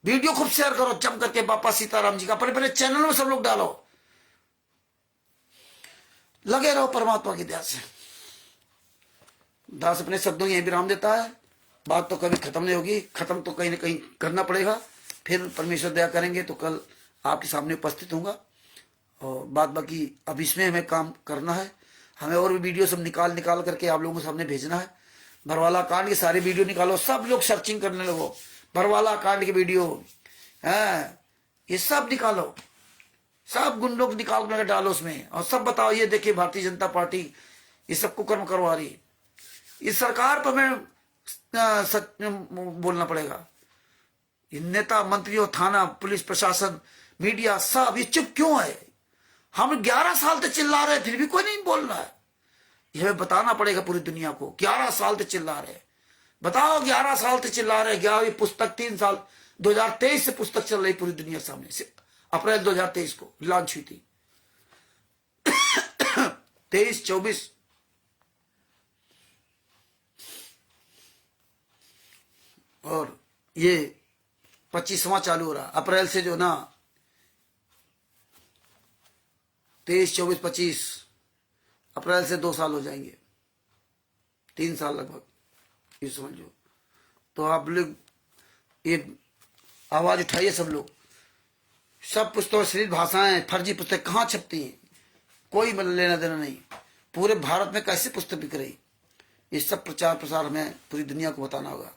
A: वीडियो खूब शेयर करो जम करके, बापा सीताराम जी का अपने चैनल में सब लोग डालो, लगे रहो परमात्मा की दया से। दास अपने शब्दों यही विराम देता है, बात तो कभी खत्म नहीं होगी, खत्म तो कहीं ना कहीं करना पड़ेगा, फिर परमेश्वर दया करेंगे तो कल आपके सामने उपस्थित होऊंगा, और बात बाकी अब इसमें हमें काम करना है, हमें और भी वीडियो सब निकाल करके आप लोगों के सामने भेजना है। बरवाला कांड के सारे वीडियो निकालो, सब लोग सर्चिंग करने लगो, बरवाला कांड के वीडियो है, ये सब निकालो, सब गुंडों को निकाल कर डालो उसमें, और सब बताओ, ये देखिए भारतीय जनता पार्टी ये सब कुकर्म करवा रही, इस सरकार पर हमें सच बोलना पड़ेगा, नेता मंत्रियों, थाना पुलिस प्रशासन मीडिया सब ये चुप क्यों है, हम 11 साल तक चिल्ला रहे फिर भी कोई नहीं बोल रहा है, ये हमें बताना पड़ेगा पूरी दुनिया को, 11 साल तक चिल्ला रहे, बताओ 11 साल तक चिल्ला रहे, 11वीं पुस्तक 3 साल 2023 से पुस्तक चल रही पूरी दुनिया के सामने से, अप्रैल 2023 को लॉन्च हुई थी 23-24 और ये 25वां चालू हो रहा, अप्रैल से जो ना 23, 24, 25 अप्रैल से 2 साल हो जाएंगे, 3 साल लगभग, ये समझो। तो आप लोग ये आवाज उठाइए, सब लोग, सब पुस्तक अश्लील भाषाएं फर्जी पुस्तक कहाँ छपती हैं, कोई मतलब लेना देना नहीं, पूरे भारत में कैसे पुस्तक बिक रही, ये सब प्रचार प्रसार हमें पूरी दुनिया को बताना होगा।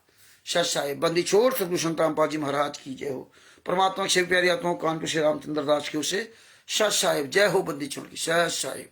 A: सच साहिब बंदी छोड़ सतगुरु संतरामपाल जी महाराज की जय हो, परमात्मा क्षेत्र प्यारी आत्माओं कानपुर श्री रामचंद्र दास की ओर से सच साहिब जय हो, बंदी छोड़ की सच साहिब।